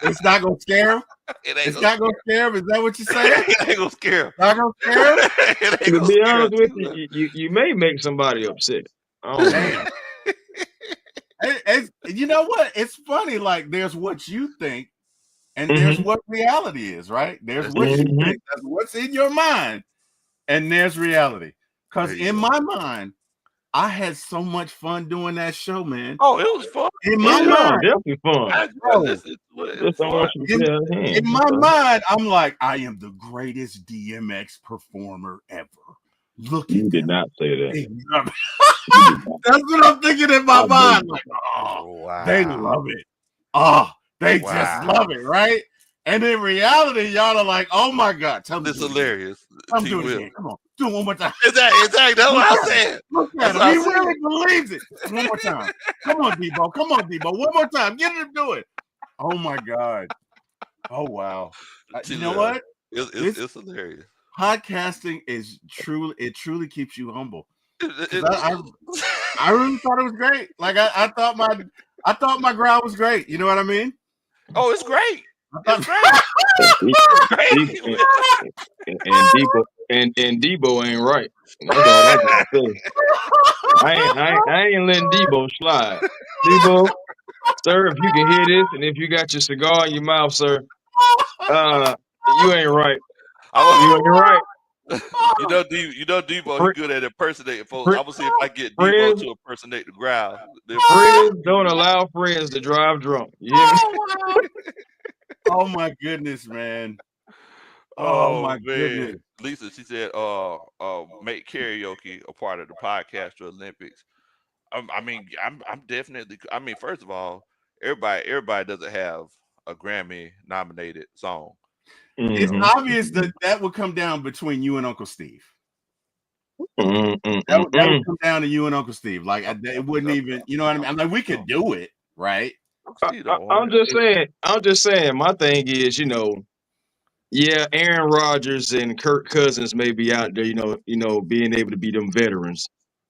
It's not gonna scare him. It's not gonna scare him. Is that what you're saying? It ain't gonna scare him. Not gonna scare him. To be honest with you may make somebody upset. Oh, damn. You know what? It's funny. Like there's what you think, and there's what reality is. Right? There's what you think. That's what's in your mind, and there's reality. Because in my mind, I had so much fun doing that show, man. Oh, it was fun. In my mind, definitely fun. In my mind, I'm like, I am the greatest DMX performer ever. Look at you did not say that. That's what I'm thinking in my mind. Like, wow. They love it. Oh, they just love it, right? And in reality, y'all are like, oh my God, tell me this is hilarious. I'm doing it again. Come on, do it one more time. Exactly. That's what I'm saying. Look at him. He really believes it. One more time. Come on, Debo. One more time. Get him to do it. Oh my God. Oh wow. You know what? It's hilarious. Podcasting is truly keeps you humble. I really thought it was great. Like I thought my growl was great. You know what I mean? Oh, it's great. It's great. And Debo ain't right. That's all I can say. I ain't letting Debo slide. Debo, sir, if you can hear this, and if you got your cigar in your mouth, sir, you ain't right. You ain't right. Debo, he good at impersonating folks. I'm gonna see if I get Debo to impersonate the growl. Friends don't allow friends to drive drunk. You hear me? Oh my goodness, man. Oh my goodness. Lisa, she said, make karaoke a part of the podcast Olympics. I mean, I'm definitely. I mean, first of all, everybody doesn't have a Grammy nominated song. It's obvious that would come down between you and Uncle Steve. That would come down to you and Uncle Steve. Like it wouldn't even, you know what I mean? I'm like, we could do it, right? I'm just saying. My thing is, yeah, Aaron Rodgers and Kirk Cousins may be out there, being able to be them veterans.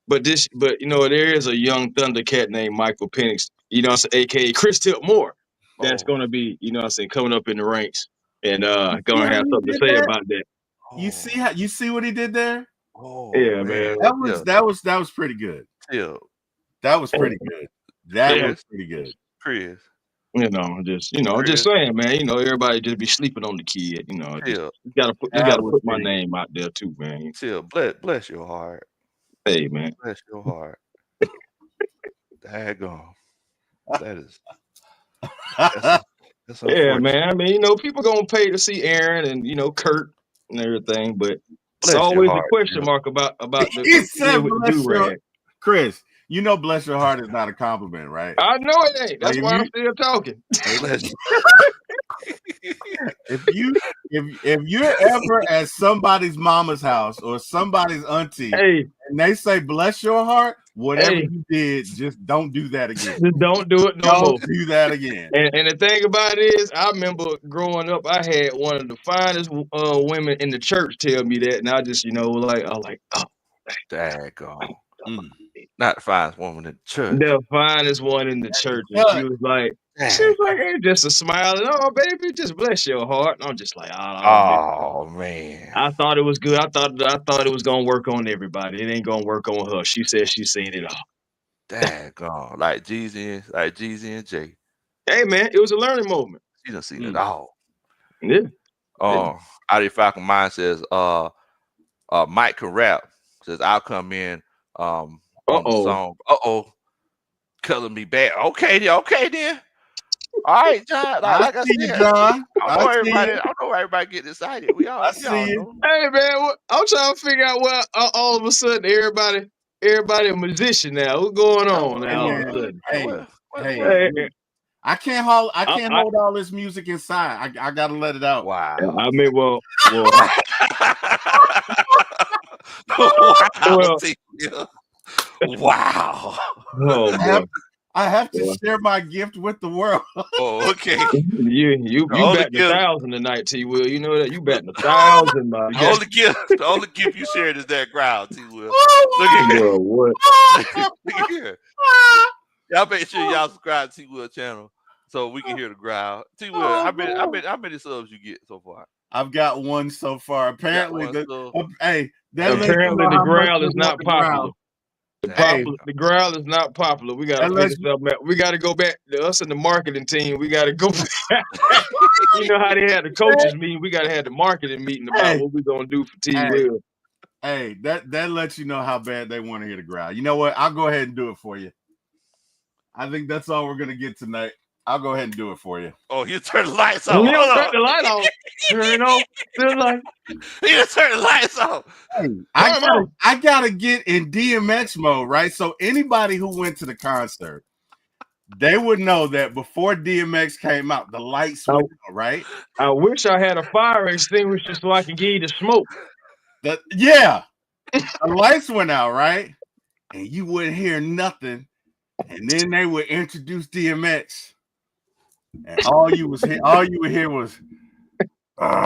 But there is a young Thundercat named Michael Penix, aka Chris Tip Moore, that's going to be, coming up in the ranks and going to have something to say about that. You see what he did there? Oh, yeah, man. That was pretty good. Yeah, that was pretty good. That was pretty good. Chris. Just saying, man. Everybody just be sleeping on the kid. You gotta put my name out there too, man. Bless your heart. Hey, man. Bless your heart. Daggone. That's yeah, man. I mean, people gonna pay to see Aaron and Kurt and everything, but it's always a question mark about the Chris. Bless your heart is not a compliment, right? I know it ain't. That's why I'm still talking. if you're ever at somebody's mama's house or somebody's auntie Hey, and they say bless your heart, whatever hey, you did, just don't do that again. just don't do it no Don't more. do that again. And the thing about it is, I remember growing up, I had one of the finest women in the church tell me that, and I just, like, I was like, oh, Daggone. Mm. Not the finest woman in the church. the finest one in the church, and But she was like, Dang. hey, just a smile, and oh, baby, just bless your heart. And I'm just like, oh man. Oh man. I thought it was good. I thought it was gonna work on everybody. It ain't gonna work on her. She said she's seen it all. Daggone. Like Jeezy and Jay. Hey man, it was a learning moment. She done seen it all. Yeah. Out of Falcon Mind says, Mike can rap. Says I'll come in on the song. Color me back. Okay then. All right, John. Like I see you, said, John. I know everybody getting excited. We all see you. know. Hey man, I'm trying to figure out why all of a sudden everybody a musician now. What's going on now? All of a sudden? Hey, I can't hold all this music inside. I gotta let it out. Wow. I mean, well. Wow. Oh boy. I have to share my gift with the world. Oh, okay. You batting 1,000 tonight, T-Wil. You know that you batting 1,000. The only gift you shared is that ground, T-Wil. Look at here. What? Look at here. Y'all make sure y'all subscribe to T-Wil channel so we can hear the ground. T-Wil, how many subs you get so far? I've got one so far. Apparently, the growl is not popular. The growl is not popular. We gotta figure something out. We gotta go back to us and the marketing team. We gotta go back. You know how they had the coaches meeting. We gotta have the marketing meeting about what we're gonna do for T-Wil. Hey, that lets you know how bad they want to hear the growl. You know what? I'll go ahead and do it for you. I think that's all we're gonna get tonight. I'll go ahead and do it for you. Oh, you turn the lights on. You don't turn the light on. You know, you turn the lights on. Hey, I gotta get in DMX mode, right? So anybody who went to the concert, they would know that before DMX came out, the lights went out, right? I wish I had a fire extinguisher so I could give you the smoke. The lights went out, right? And you wouldn't hear nothing. And then they would introduce DMX. And all you would hear was T-Wil,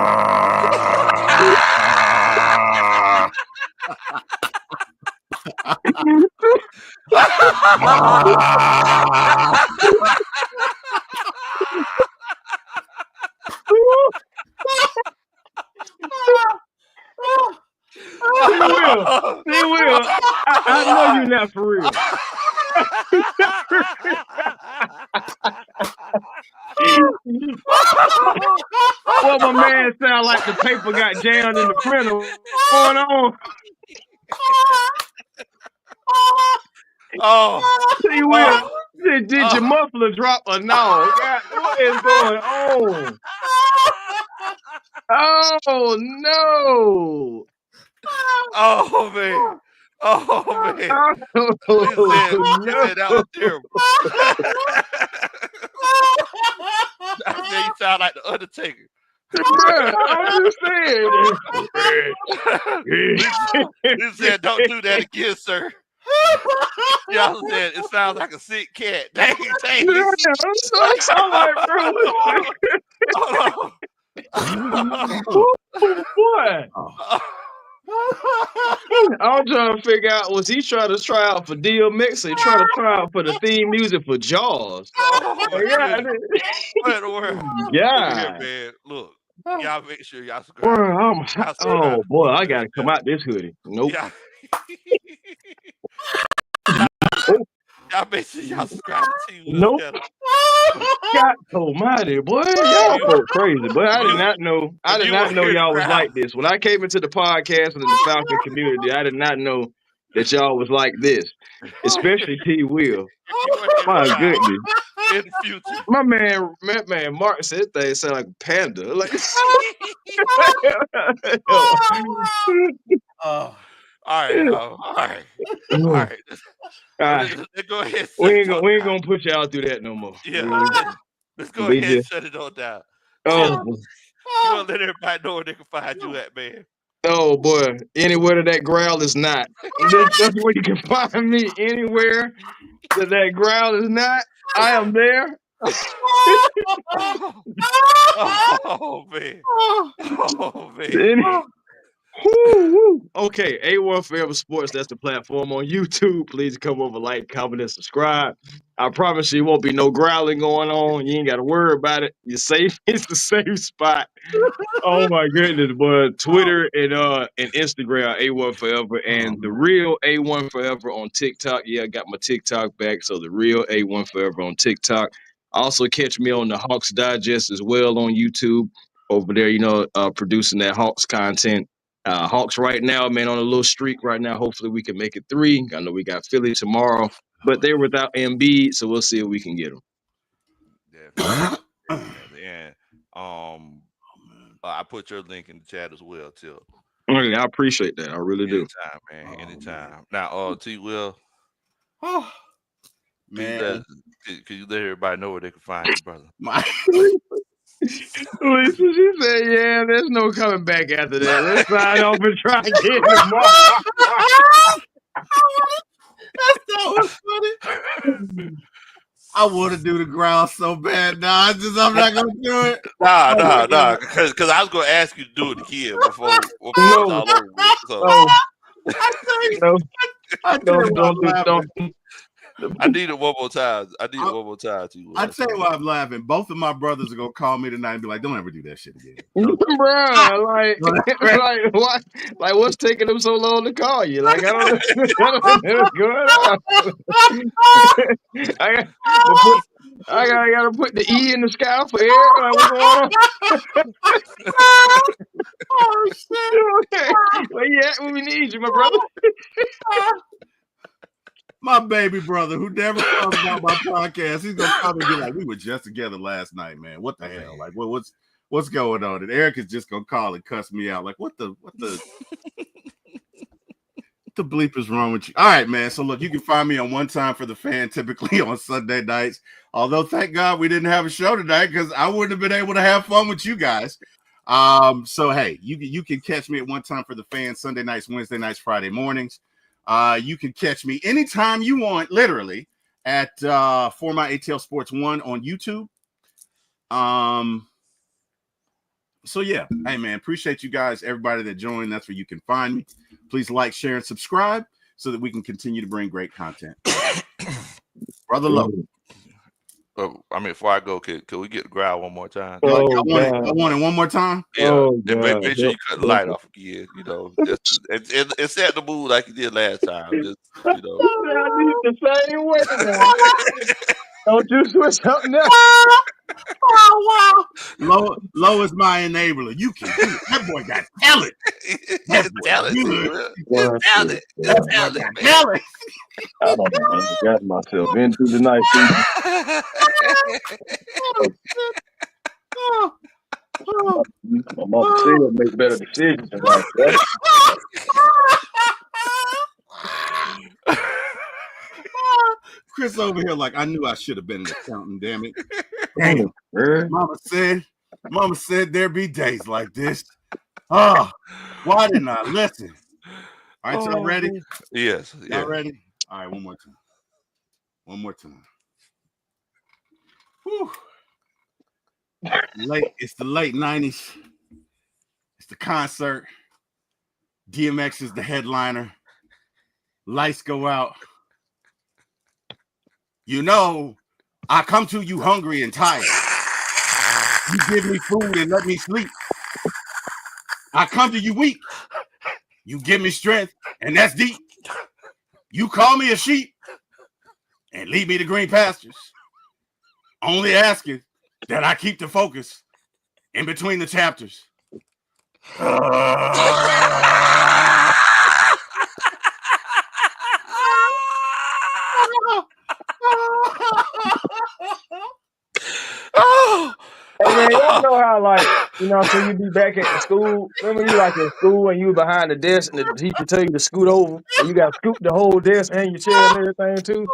I know you're not for real. Well, my man sound like the paper got jammed in the printer. What's going on? T-Wil, did your muffler drop or no? God, what is going on? Oh no! Oh man! Oh man! He said that was terrible. I said you sound like the Undertaker. I'm just saying. He said, "Don't do that again, sir." Y'all said it sounds like a sick cat. Dang. I'm so like, bro. What? I'm trying to figure out, was he trying to try out for DMX or trying to try out for the theme music for Jaws? What in the world? Yeah. Look here, man. Look. Y'all make sure y'all subscribe. Oh boy, I gotta come out this hoodie. Nope. Y'all make sure y'all subscribe to T-Wil. Nope. God almighty, boy. Y'all folks crazy. But I did not know. I did not know y'all was like this. When I came into the podcast and in the Falcon community, I did not know that y'all was like this. Especially T-Wil. My goodness. In the future. My man Mark said they sound like a panda. Like all right. Let's go ahead. We ain't gonna put y'all through that no more. Yeah, let's go ahead and shut it all down. Tip, Oh, you want to let everybody know where they can find you at, man. oh boy. Anywhere that growl is not. That's where you can find me. Anywhere that growl is not, I am there. Oh, oh man. Oh man. Any- Woo, woo. Okay, A1 Forever Sports, that's the platform on YouTube. Please come over, like, comment, and subscribe. I promise you, won't be no growling going on. You ain't got to worry about it. You're safe. It's the safe spot. Oh my goodness, but Twitter and Instagram, A1 Forever, and the real A1 Forever on TikTok. Yeah, I got my TikTok back, so the real A1 Forever on TikTok. Also catch me on the Hawks Digest as well on YouTube. Over there, producing that Hawks content. Hawks right now, man, on a little streak right now. Hopefully we can make it 3. I know we got Philly tomorrow, but they're without Embiid, so we'll see if we can get them. Definitely. And I put your link in the chat as well, Tip. I appreciate that. I really do. Anytime, man. Anytime. Now, T-Will, Oh, man. Can you let everybody know where they can find you, brother? Lisa, she said, "Yeah, there's no coming back after that. Let's sign off and try again tomorrow." That was funny. I want to do the growl so bad. Nah, I'm not gonna do it. Nah. Because I was gonna ask you to do it again before it's all over with. So I need it one more time. T-Will. I tell you why I'm laughing. Both of my brothers are gonna call me tonight and be like, "Don't ever do that shit again." Bruh, like what? Like what's taking them so long to call you? Like I don't know what's going on. I gotta put the E in the sky for air. Like what's going on? Oh shit! Where you at when we need you, my brother? My baby brother, who never talks about my podcast, he's gonna come and be like, "We were just together last night, man. What the hell? Like, what's going on?" And Eric is just gonna call and cuss me out, like, "What the bleep is wrong with you?" All right, man. So look, you can find me on One Time for the Fan, typically on Sunday nights. Although, thank God we didn't have a show tonight because I wouldn't have been able to have fun with you guys. So hey, you can catch me at One Time for the Fan Sunday nights, Wednesday nights, Friday mornings. You can catch me anytime you want, literally, at For My ATL Sports 1 on YouTube. So yeah, hey man, appreciate you guys, everybody that joined. That's where you can find me. Please like, share, and subscribe so that we can continue to bring great content. Brother Lowe. Before I go, can we get the growl one more time? I want it one more time. Yeah, and make sure you cut the light off again. It's set the mood like you did last time. Just I need the same way. Don't you switch something else. Oh wow! Low is my enabler. You can do it. That boy got talent. That boy got talent. I don't know. I got myself into the night. My mom said make better decisions than that. Chris over here like, I knew I should have been an accountant, damn it. Damn. Mama said there be days like this. Oh, why didn't I listen? All right, y'all ready? Yes. Y'all ready? All right, one more time. Whew. It's the late 90s. It's the concert. DMX is the headliner. Lights go out. You know, I come to you hungry and tired. You give me food and let me sleep. I come to you weak. You give me strength, and that's deep. You call me a sheep and lead me to green pastures. Only asking that I keep the focus in between the chapters. Hey man, y'all know how so you be back at school. Remember you like in school and you behind the desk and the teacher tell you to scoot over and you got to scoop the whole desk and your chair and everything too.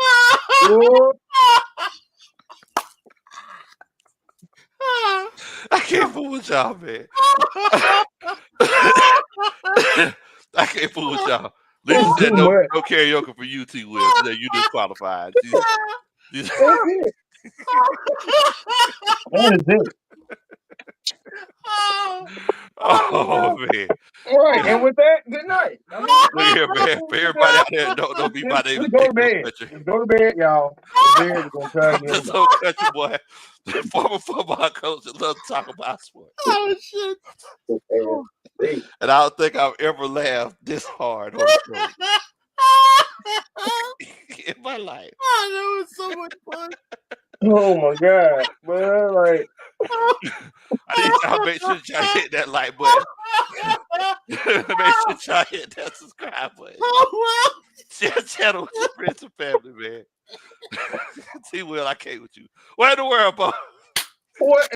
can't fool with y'all, man. I can't fool with y'all. Lisa It's said too no, much. no karaoke for you, T-Will. She said you disqualified. That's it. That is it. Oh man. All right. And with that, good night. I mean, Look here, man. For everybody out there, don't be my name just is go Big to No bed. Country. Just go to bed, y'all. Go to bed. We're gonna try I'm again just tomorrow. no country boy, former football coach that love to talk about sports. Oh shit. And I don't think I've ever laughed this hard on the show in my life. Oh, that was so much fun. Oh my God. Well, like, I need y'all to make sure y'all hit that like button. Make sure y'all hit that subscribe button. Share the channel with your friends and family, man. T-Will, I can't with you. Where in the world, boy? what